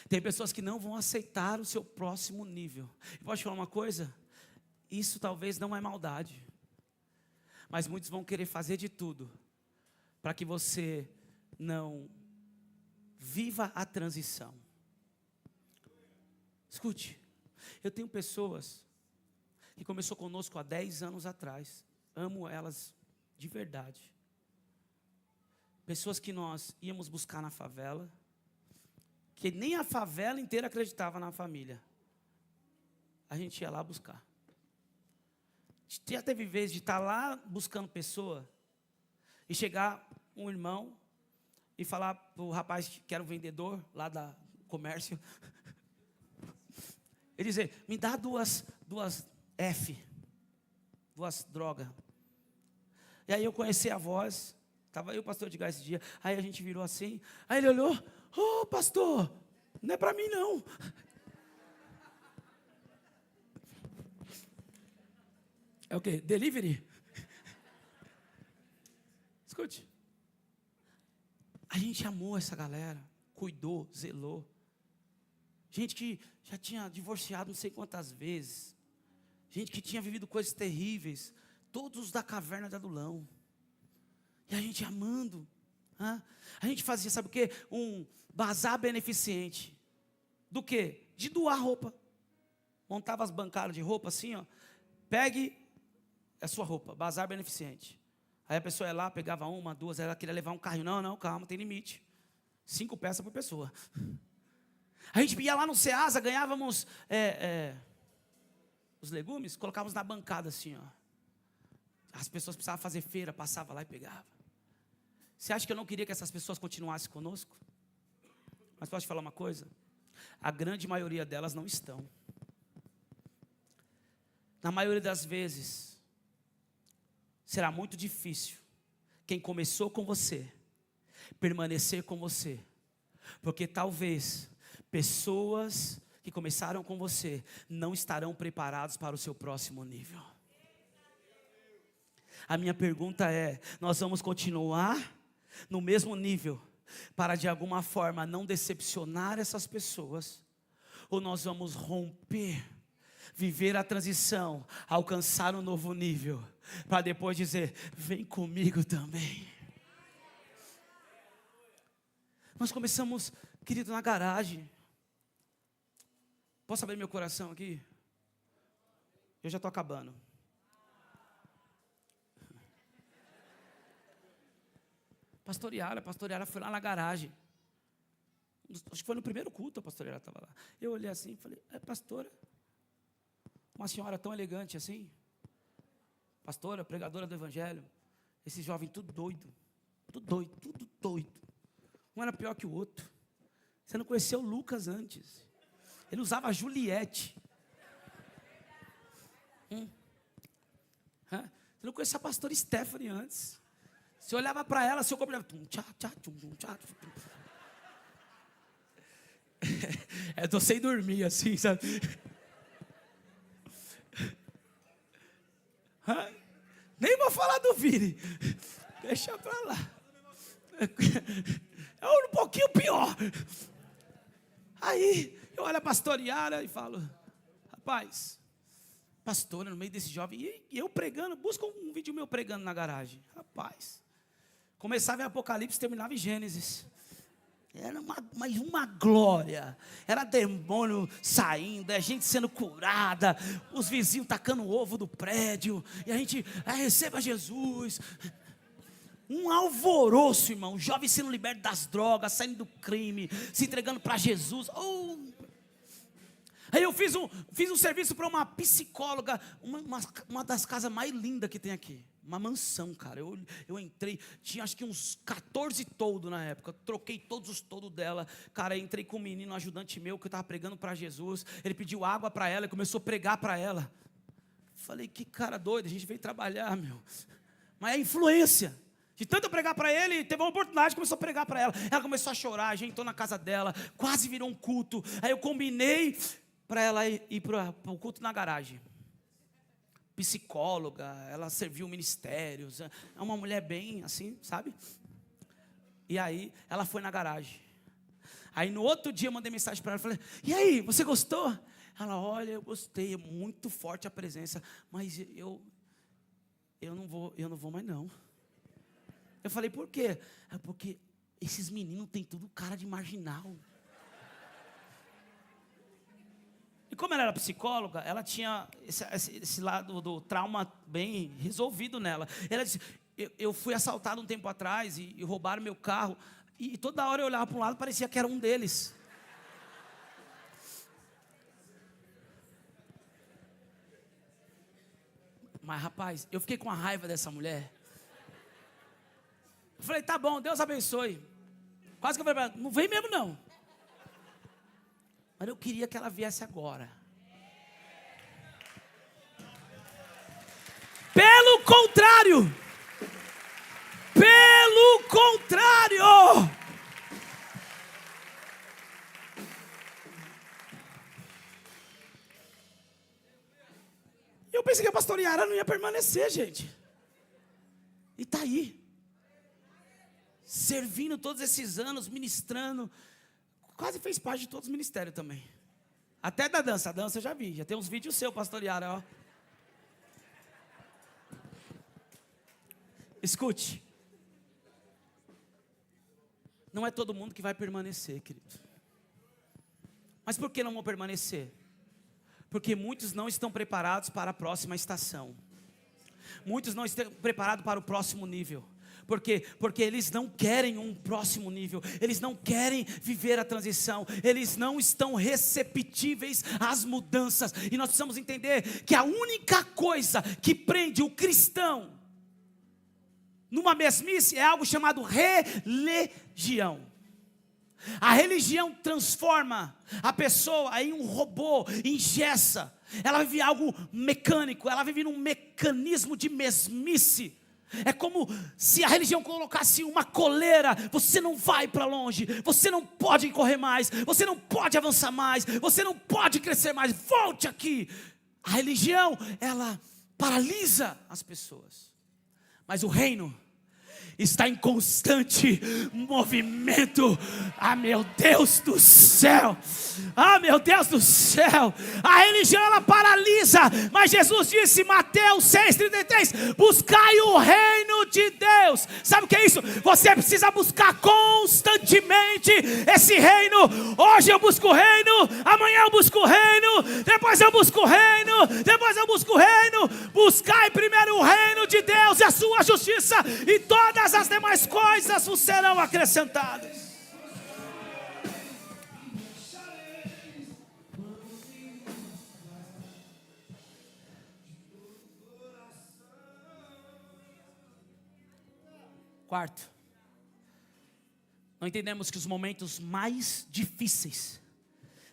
Tem pessoas que não vão aceitar o seu próximo nível. Pode falar uma coisa? Isso talvez não é maldade, mas muitos vão querer fazer de tudo para que você não viva a transição. Escute, eu tenho pessoas que começou conosco há 10 anos atrás. Amo elas de verdade. Pessoas que nós íamos buscar na favela, que nem a favela inteira acreditava na família. A gente ia lá buscar. Já teve vez de estar lá buscando pessoa e chegar um irmão e falar para o rapaz que era o vendedor lá do comércio, ele dizer, me dá duas F, 2 drogas. E aí eu conheci a voz, estava eu e o pastor Edgar esse dia, aí a gente virou assim, aí ele olhou, pastor, não é para mim não. É o quê? Delivery? Escute, gente amou essa galera, cuidou, zelou. Gente que já tinha divorciado não sei quantas vezes. Gente que tinha vivido coisas terríveis. Todos da caverna de Adulão. E a gente amando. A gente fazia, sabe o quê? Um bazar beneficente. Do quê? De doar roupa. Montava as bancadas de roupa assim, ó. Pegue a sua roupa, bazar beneficente. Aí a pessoa ia lá, pegava uma, duas, ela queria levar um carrinho. Não, calma, tem limite. 5 peças por pessoa. A gente ia lá no Ceasa, ganhávamos os legumes, colocávamos na bancada assim, ó. As pessoas precisavam fazer feira, passava lá e pegava. Você acha que eu não queria que essas pessoas continuassem conosco? Mas posso te falar uma coisa? A grande maioria delas não estão. Na maioria das vezes, será muito difícil quem começou com você, permanecer com você. Porque talvez pessoas que começaram com você não estarão preparados para o seu próximo nível. A minha pergunta é, nós vamos continuar no mesmo nível para de alguma forma não decepcionar essas pessoas? Ou nós vamos romper, viver a transição, alcançar um novo nível, para depois dizer, vem comigo também? Nós começamos, querido, na garagem. Posso abrir meu coração aqui? Eu já estou acabando. Pastor Yara foi lá na garagem. Acho que foi no primeiro culto, a pastora Yara estava lá. Eu olhei assim e falei, pastora? Uma senhora tão elegante assim? Pastora, pregadora do evangelho. Esse jovem tudo doido. Tudo doido. Um era pior que o outro. Você não conheceu o Lucas antes. Ele usava a Juliette. Você não conhecia a pastora Stephanie antes. Você olhava para ela, seu corpo olhava. Eu estou sem dormir assim, sabe? Nem vou falar do Vini. Deixa para lá. É um pouquinho pior. Aí eu olho a pastora Yara e falo, rapaz, pastora, no meio desse jovem, e eu pregando, busca um vídeo meu pregando na garagem. Rapaz, começava em Apocalipse, terminava em Gênesis. Era uma glória. Era demônio saindo, a gente sendo curada, os vizinhos tacando o ovo do prédio, e a gente, receba Jesus. Um alvoroço, irmão. Jovem sendo liberto das drogas, saindo do crime, se entregando para Jesus. Aí eu fiz um serviço para uma psicóloga, uma das casas mais lindas que tem aqui. Uma mansão, cara. Eu entrei, tinha acho que uns 14 toldos na época. Troquei todos os toldos dela. Cara, entrei com um menino, um ajudante meu, que eu estava pregando para Jesus. Ele pediu água para ela e começou a pregar para ela. Falei, que cara doido, a gente veio trabalhar, meu. Mas é influência. De tanto eu pregar para ele, teve uma oportunidade, começou a pregar para ela. Ela começou a chorar, a gente entrou na casa dela, quase virou um culto. Aí eu combinei para ela ir para o culto na garagem. Psicóloga, ela serviu ministérios. É uma mulher bem assim, sabe? E aí ela foi na garagem. Aí no outro dia eu mandei mensagem para ela, falei, e aí, você gostou? Ela, olha, eu gostei, é muito forte a presença, mas eu não vou mais não. Eu falei, por quê? Porque esses meninos têm tudo cara de marginal. E como ela era psicóloga, ela tinha esse lado do trauma bem resolvido nela. Ela disse, eu fui assaltado um tempo atrás e roubaram meu carro. E toda hora eu olhava para um lado, parecia que era um deles. Mas rapaz, eu fiquei com a raiva dessa mulher. Eu falei, tá bom, Deus abençoe. Quase que eu falei para ela, não vem mesmo não. Mas eu queria que ela viesse agora. Pelo contrário. Eu pensei que a pastora Yara não ia permanecer, gente. E está aí. servindo todos esses anos, ministrando. Quase fez parte de todos os ministérios também. Até da dança, a dança eu já vi. Já tem uns vídeos seus, pastor Yara, ó. Escute. Não é todo mundo que vai permanecer, querido. Mas por que não vão permanecer? Porque muitos não estão preparados para a próxima estação. Muitos não estão preparados para o próximo nível. Por quê? Porque eles não querem um próximo nível. Eles não querem viver a transição. Eles não estão receptíveis às mudanças. E nós precisamos entender que a única coisa que prende o cristão numa mesmice é algo chamado religião. A religião transforma a pessoa em um robô, engessa. Ela vive algo mecânico, ela vive num mecanismo de mesmice. É como se a religião colocasse uma coleira. Você não vai para longe, você não pode correr mais, você não pode avançar mais, você não pode crescer mais, volte aqui. A religião, ela paralisa as pessoas. Mas o reino está em constante movimento. Ah, meu Deus do céu! Ah, meu Deus do céu! A religião, ela paralisa, mas Jesus disse, Mateus 6,33, buscai o reino de Deus. Sabe o que é isso? Você precisa buscar constantemente esse reino. Hoje eu busco o reino, amanhã eu busco o reino, depois eu busco o reino, depois eu busco o reino. Buscai primeiro o reino de Deus e a sua justiça, e todas as demais coisas vos serão acrescentadas. Quarto, nós entendemos que os momentos mais difíceis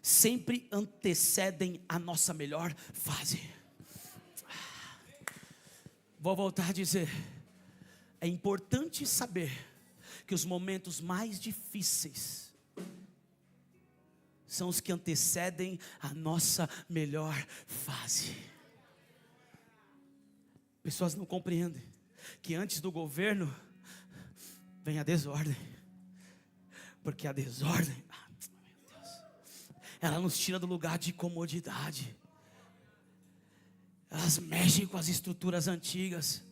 sempre antecedem a nossa melhor fase. Vou voltar a dizer, é importante saber que os momentos mais difíceis são os que antecedem a nossa melhor fase. Pessoas não compreendem que antes do governo vem a desordem, porque a desordem, meu Deus, ela nos tira do lugar de comodidade. Elas mexem com as estruturas antigas.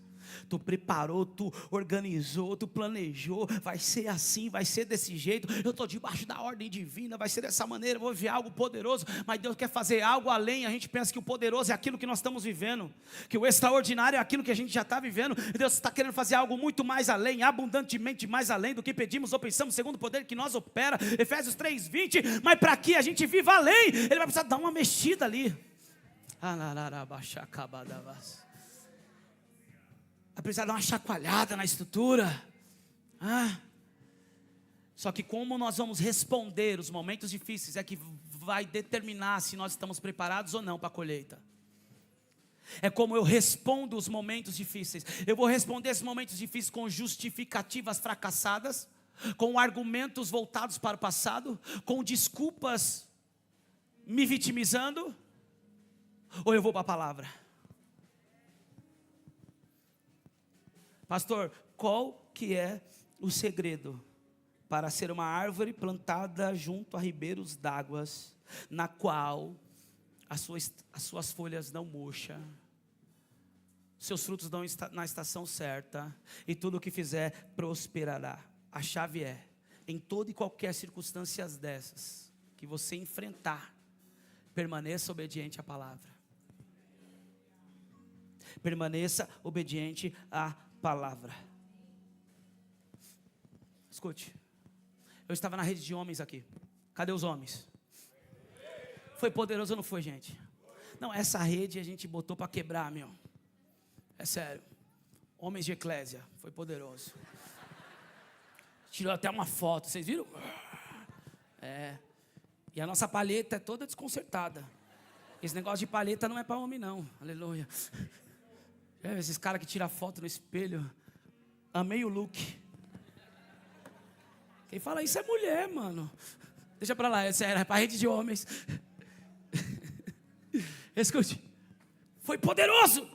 Tu preparou, tu organizou, tu planejou, vai ser assim, vai ser desse jeito, eu estou debaixo da ordem divina, vai ser dessa maneira, eu vou ver algo poderoso, mas Deus quer fazer algo além. A gente pensa que o poderoso é aquilo que nós estamos vivendo, que o extraordinário é aquilo que a gente já está vivendo, e Deus está querendo fazer algo muito mais além, abundantemente mais além do que pedimos ou pensamos, segundo o poder que nós opera, Efésios 3:20, mas para que a gente viva além, Ele vai precisar dar uma mexida ali. Vai precisar dar uma chacoalhada na estrutura. Só que como nós vamos responder os momentos difíceis é que vai determinar se nós estamos preparados ou não para a colheita. É como eu respondo os momentos difíceis. Eu vou responder esses momentos difíceis com justificativas fracassadas, com argumentos voltados para o passado, com desculpas me vitimizando, ou eu vou para a palavra? Pastor, qual que é o segredo para ser uma árvore plantada junto a ribeiros d'águas, na qual as suas folhas não murcham, seus frutos dão na estação certa, e tudo o que fizer prosperará? A chave é, em toda e qualquer circunstância dessas que você enfrentar, permaneça obediente à palavra. Permaneça obediente à palavra. Escute, eu estava na rede de homens aqui. Cadê os homens? Foi poderoso ou não foi, gente? Não, essa rede a gente botou para quebrar, meu. É sério. Homens de eclésia, foi poderoso. Tirou até uma foto, vocês viram? E a nossa palheta é toda desconcertada. Esse negócio de palheta não é para homem não. Aleluia. Esses caras que tiram foto no espelho. Amei o look. Quem fala isso é mulher, mano. Deixa pra lá, essa era para rede de homens. Escute, foi poderoso.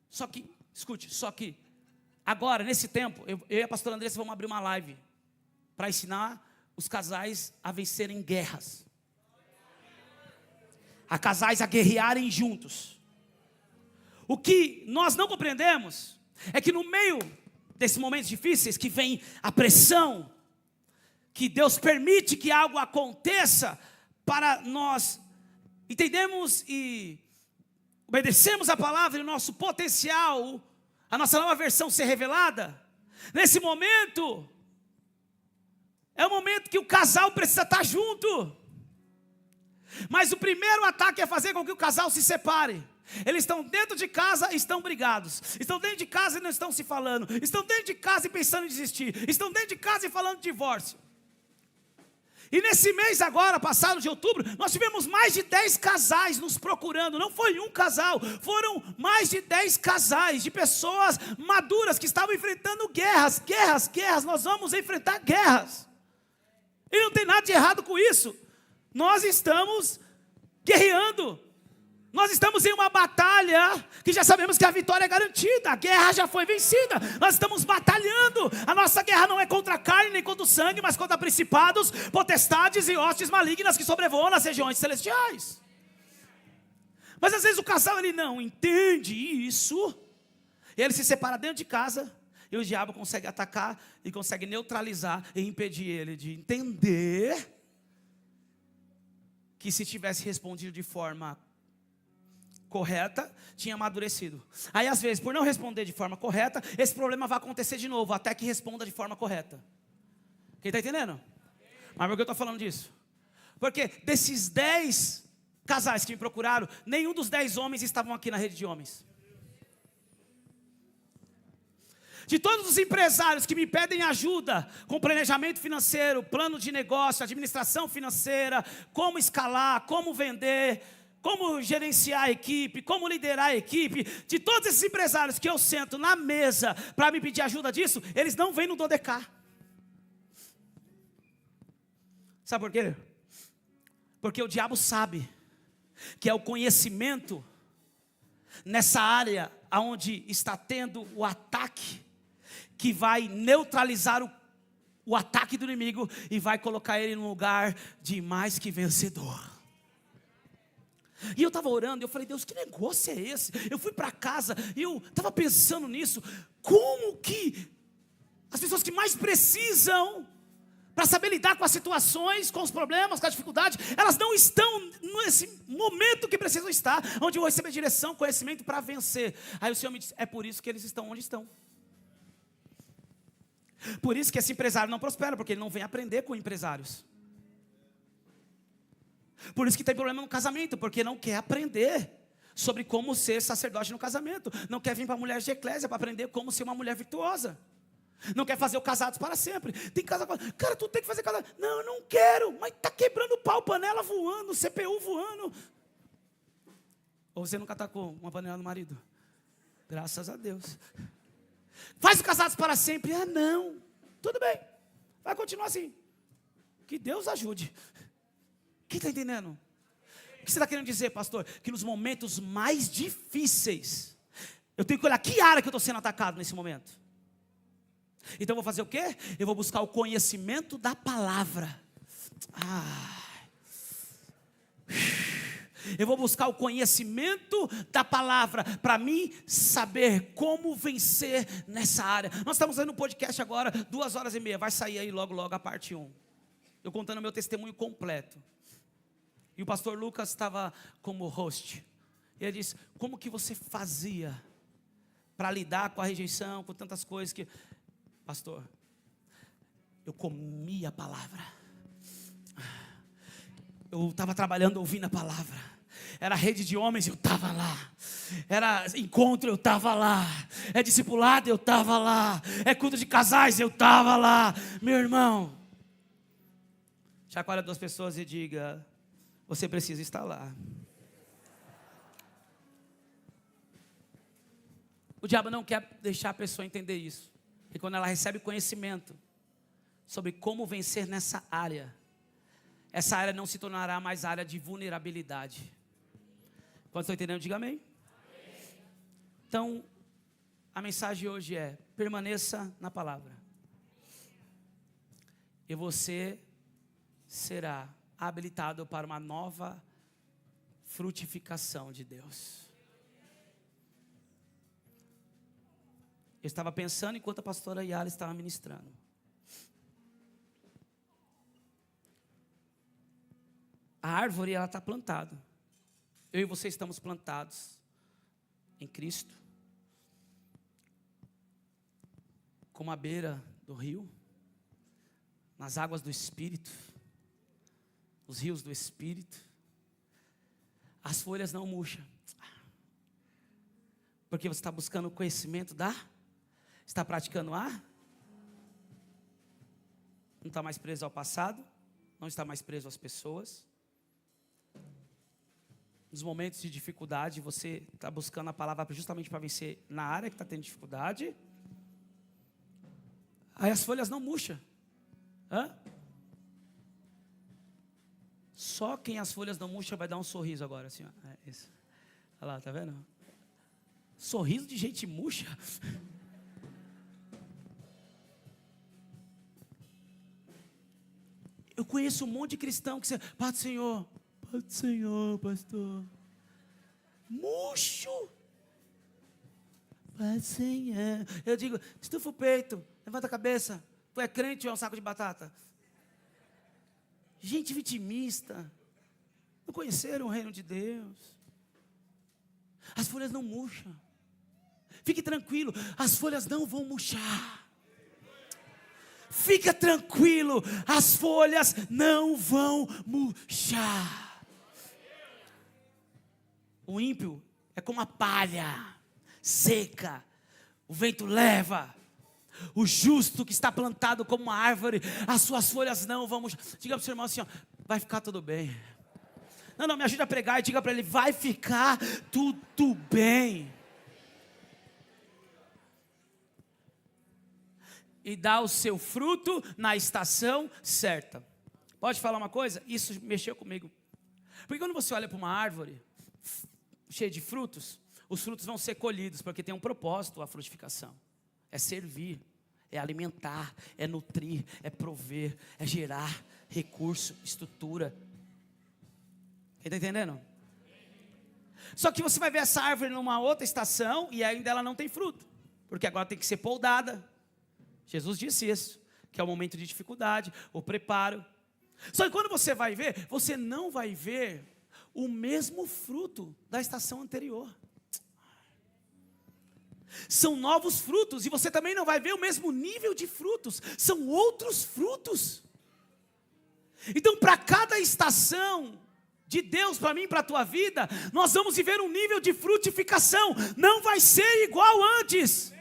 Só que Agora, nesse tempo, eu e a pastora Andressa vamos abrir uma live para ensinar os casais a vencerem guerras. A casais a guerrearem juntos. O que nós não compreendemos é que no meio desses momentos difíceis que vem a pressão, que Deus permite que algo aconteça para nós entendermos e obedecemos a palavra e o nosso potencial, a nossa nova versão ser revelada. Nesse momento, é o momento que o casal precisa estar junto. Mas o primeiro ataque é fazer com que o casal se separe. Eles estão dentro de casa e estão brigados. Estão dentro de casa e não estão se falando. Estão dentro de casa e pensando em desistir. Estão dentro de casa e falando de divórcio. E nesse mês agora, passado de outubro, nós tivemos mais de 10 casais nos procurando. Não foi um casal, foram mais de 10 casais de pessoas maduras que estavam enfrentando guerras. Nós vamos enfrentar guerras. E não tem nada de errado com isso. Nós estamos guerreando. Nós estamos em uma batalha que já sabemos que a vitória é garantida. A guerra já foi vencida. Nós estamos batalhando. A nossa guerra não é contra a carne nem contra o sangue, mas contra principados, potestades e hostes malignas que sobrevoam nas regiões celestiais. Mas às vezes o casal ele não entende isso. Ele se separa dentro de casa e o diabo consegue atacar e consegue neutralizar e impedir ele de entender que se tivesse respondido de forma correta, tinha amadurecido. Aí às vezes, por não responder de forma correta, esse problema vai acontecer de novo, até que responda de forma correta. Quem está entendendo? Mas por que eu estou falando disso? Porque desses 10 casais que me procuraram, nenhum dos 10 homens estavam aqui na rede de homens. De todos os empresários que me pedem ajuda com planejamento financeiro, plano de negócio, administração financeira, como escalar, como vender, como gerenciar a equipe, como liderar a equipe, de todos esses empresários que eu sento na mesa para me pedir ajuda disso, eles não vêm no Dodecá. Sabe por quê? Porque o diabo sabe que é o conhecimento nessa área onde está tendo o ataque que vai neutralizar o ataque do inimigo e vai colocar ele num lugar de mais que vencedor. E eu estava orando, eu falei, Deus, que negócio é esse? Eu fui para casa e eu estava pensando nisso. Como que as pessoas que mais precisam para saber lidar com as situações, com os problemas, com as dificuldades, elas não estão nesse momento que precisam estar, onde eu vou receber direção, conhecimento para vencer. Aí o Senhor me disse, é por isso que eles estão onde estão. Por isso que esse empresário não prospera, porque ele não vem aprender com empresários. Por isso que tem problema no casamento, porque não quer aprender sobre como ser sacerdote no casamento. Não quer vir para mulheres de eclésia para aprender como ser uma mulher virtuosa. Não quer fazer o casados para sempre. Tem casa, cara, tu tem que fazer casado. Não, eu não quero, mas está quebrando pau, panela voando, CPU voando. Ou você nunca está com uma panela no marido? Graças a Deus. Faz o casados para sempre. Ah, não. Tudo bem. Vai continuar assim. Que Deus ajude. Quem está entendendo? O que você está querendo dizer, pastor? Que nos momentos mais difíceis, eu tenho que olhar que área que eu estou sendo atacado nesse momento. Então eu vou fazer o quê? Eu vou buscar o conhecimento da palavra. Eu vou buscar o conhecimento da palavra para mim saber como vencer nessa área. Nós estamos fazendo um podcast agora, 2h30. Vai sair aí logo a parte 1. Eu contando meu testemunho completo. E o pastor Lucas estava como host. E ele disse, como que você fazia para lidar com a rejeição, com tantas coisas que... Pastor, eu comia a palavra. Eu estava trabalhando ouvindo a palavra. Era rede de homens, eu estava lá. Era encontro, eu estava lá. É discipulado, eu estava lá. É culto de casais, eu estava lá. Meu irmão, chacoalha 2 pessoas e diga, você precisa estar lá. O diabo não quer deixar a pessoa entender isso. E quando ela recebe conhecimento sobre como vencer nessa área, essa área não se tornará mais área de vulnerabilidade. Quando estão entendendo, diga amém. Então, A mensagem hoje é: permaneça na palavra. E você será habilitado para uma nova frutificação de Deus. Eu estava pensando enquanto a pastora Yara estava ministrando. A árvore, ela está plantada. Eu e você estamos plantados em Cristo, como à beira do rio, nas águas do Espírito, os rios do Espírito. As folhas não murcham, porque você está buscando o conhecimento está praticando não está mais preso ao passado, não está mais preso às pessoas. Nos momentos de dificuldade, você está buscando a palavra justamente para vencer na área que está tendo dificuldade. Aí as folhas não murcham. Só quem as folhas não murcham vai dar um sorriso agora, assim, ó. É isso. Olha lá, tá vendo? Sorriso de gente murcha. Eu conheço um monte de cristão que você, Pai do Senhor, pastor. Murcho. Pai do Senhor. Eu digo, estufa o peito, levanta a cabeça. Tu é crente ou é um saco de batata? Gente vitimista. Não conheceram o reino de Deus. As folhas não murcham. Fique tranquilo, as folhas não vão murchar. Fica tranquilo, as folhas não vão murchar. O ímpio é como a palha seca, o vento leva. O justo que está plantado como uma árvore, as suas folhas não vão murchar. Diga para o seu irmão assim, ó, vai ficar tudo bem. Não, me ajude a pregar e diga para ele, vai ficar tudo bem. E dá o seu fruto na estação certa. Pode falar uma coisa? Isso mexeu comigo. Porque quando você olha para uma árvore cheia de frutos, os frutos vão ser colhidos, porque tem um propósito a frutificação. É servir, é alimentar, é nutrir, é prover, é gerar recurso, estrutura. Quem está entendendo? Só que você vai ver essa árvore numa outra estação e ainda ela não tem fruto, porque agora tem que ser podada. Jesus disse isso, que é o momento de dificuldade, o preparo. Só que quando você vai ver, você não vai ver o mesmo fruto da estação anterior. São novos frutos, e você também não vai ver o mesmo nível de frutos, são outros frutos. Então, para cada estação de Deus, para mim e para a tua vida, nós vamos viver um nível de frutificação, não vai ser igual antes.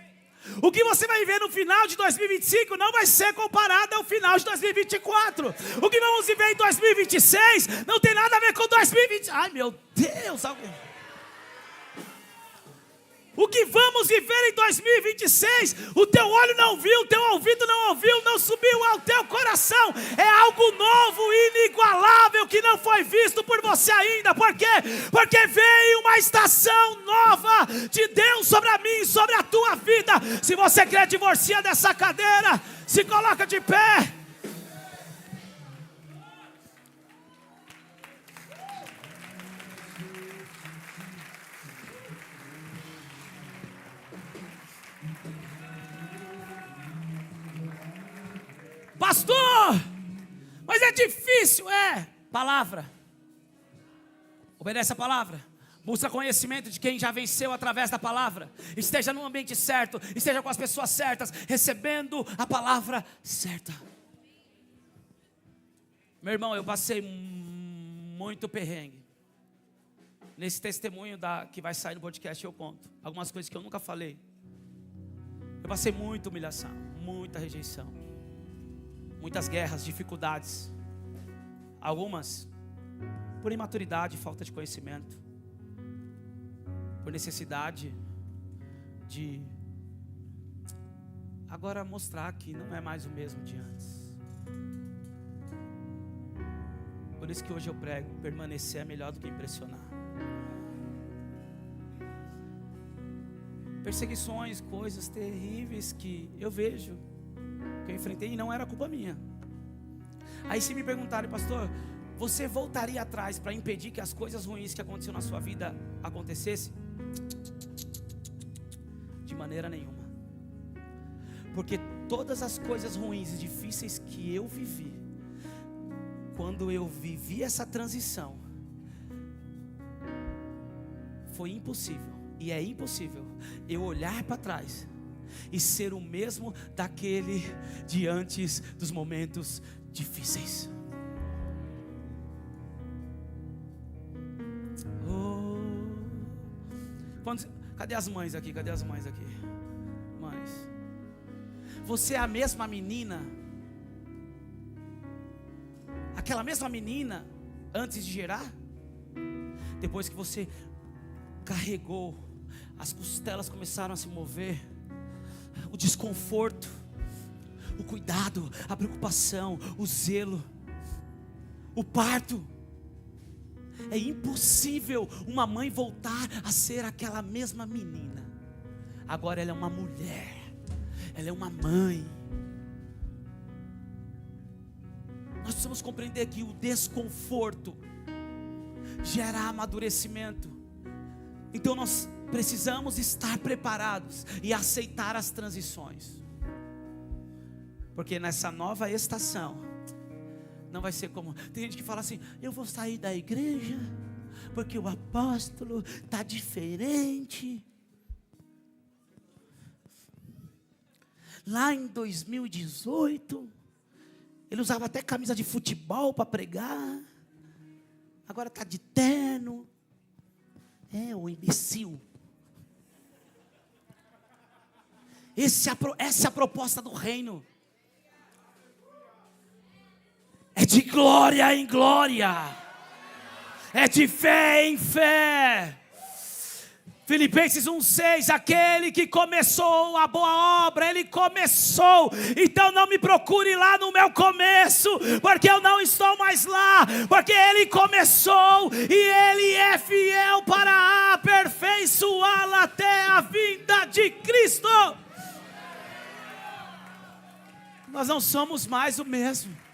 O que você vai viver no final de 2025 não vai ser comparado ao final de 2024. O que vamos viver em 2026 não tem nada a ver com 2020. Ai, meu Deus! O que vamos viver em 2026, o teu olho não viu, o teu ouvido não ouviu, não subiu ao teu coração. É algo novo, inigualável, que não foi visto por você ainda. Por quê? Porque veio uma estação nova de Deus sobre a mim, sobre a tua vida. Se você quer divorciar dessa cadeira, se coloca de pé. Pastor, mas é difícil. Palavra. Obedece a palavra. Busca conhecimento de quem já venceu através da palavra. Esteja no ambiente certo, esteja com as pessoas certas, recebendo a palavra certa. Meu irmão, eu passei muito perrengue. Nesse testemunho que vai sair no podcast eu conto algumas coisas que eu nunca falei. Eu passei muita humilhação, muita rejeição, muitas guerras, dificuldades. Algumas por imaturidade, falta de conhecimento, por necessidade de agora mostrar que não é mais o mesmo de antes. Por isso que hoje eu prego, permanecer é melhor do que impressionar. perseguições, coisas terríveis que eu vejo, que eu enfrentei e não era culpa minha. Aí se me perguntarem, pastor, você voltaria atrás para impedir que as coisas ruins que aconteceram na sua vida acontecessem? De maneira nenhuma. Porque todas as coisas ruins e difíceis que eu vivi, quando eu vivi essa transição, foi impossível, e é impossível eu olhar para trás e ser o mesmo daquele de antes dos momentos difíceis. Cadê as mães aqui? Cadê as mães aqui? Mães, você é a mesma menina, aquela mesma menina antes de gerar? Depois que você carregou, as costelas começaram a se mover, o desconforto, o cuidado, a preocupação, o zelo, o parto. É impossível uma mãe voltar a ser aquela mesma menina. Agora ela é uma mulher, ela é uma mãe. Nós precisamos compreender que o desconforto gera amadurecimento. Então nós precisamos estar preparados e aceitar as transições, porque nessa nova estação não vai ser como, tem gente que fala assim, eu vou sair da igreja porque o apóstolo está diferente. Lá em 2018 ele usava até camisa de futebol para pregar, agora está de terno. É o imbecil. Essa é a proposta do reino. É de glória em glória, é de fé em fé. Filipenses 1:6, aquele que começou a boa obra, ele começou. Então não me procure lá no meu começo, porque eu não estou mais lá, porque ele começou e ele é fiel para aperfeiçoá-la até a vinda de Cristo. Nós não somos mais o mesmo.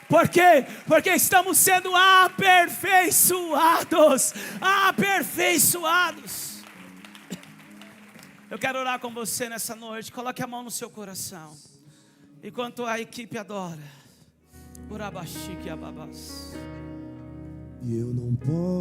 Por quê? Porque estamos sendo aperfeiçoados. Aperfeiçoados. Eu quero orar com você nessa noite. Coloque a mão no seu coração, enquanto a equipe adora. E eu não posso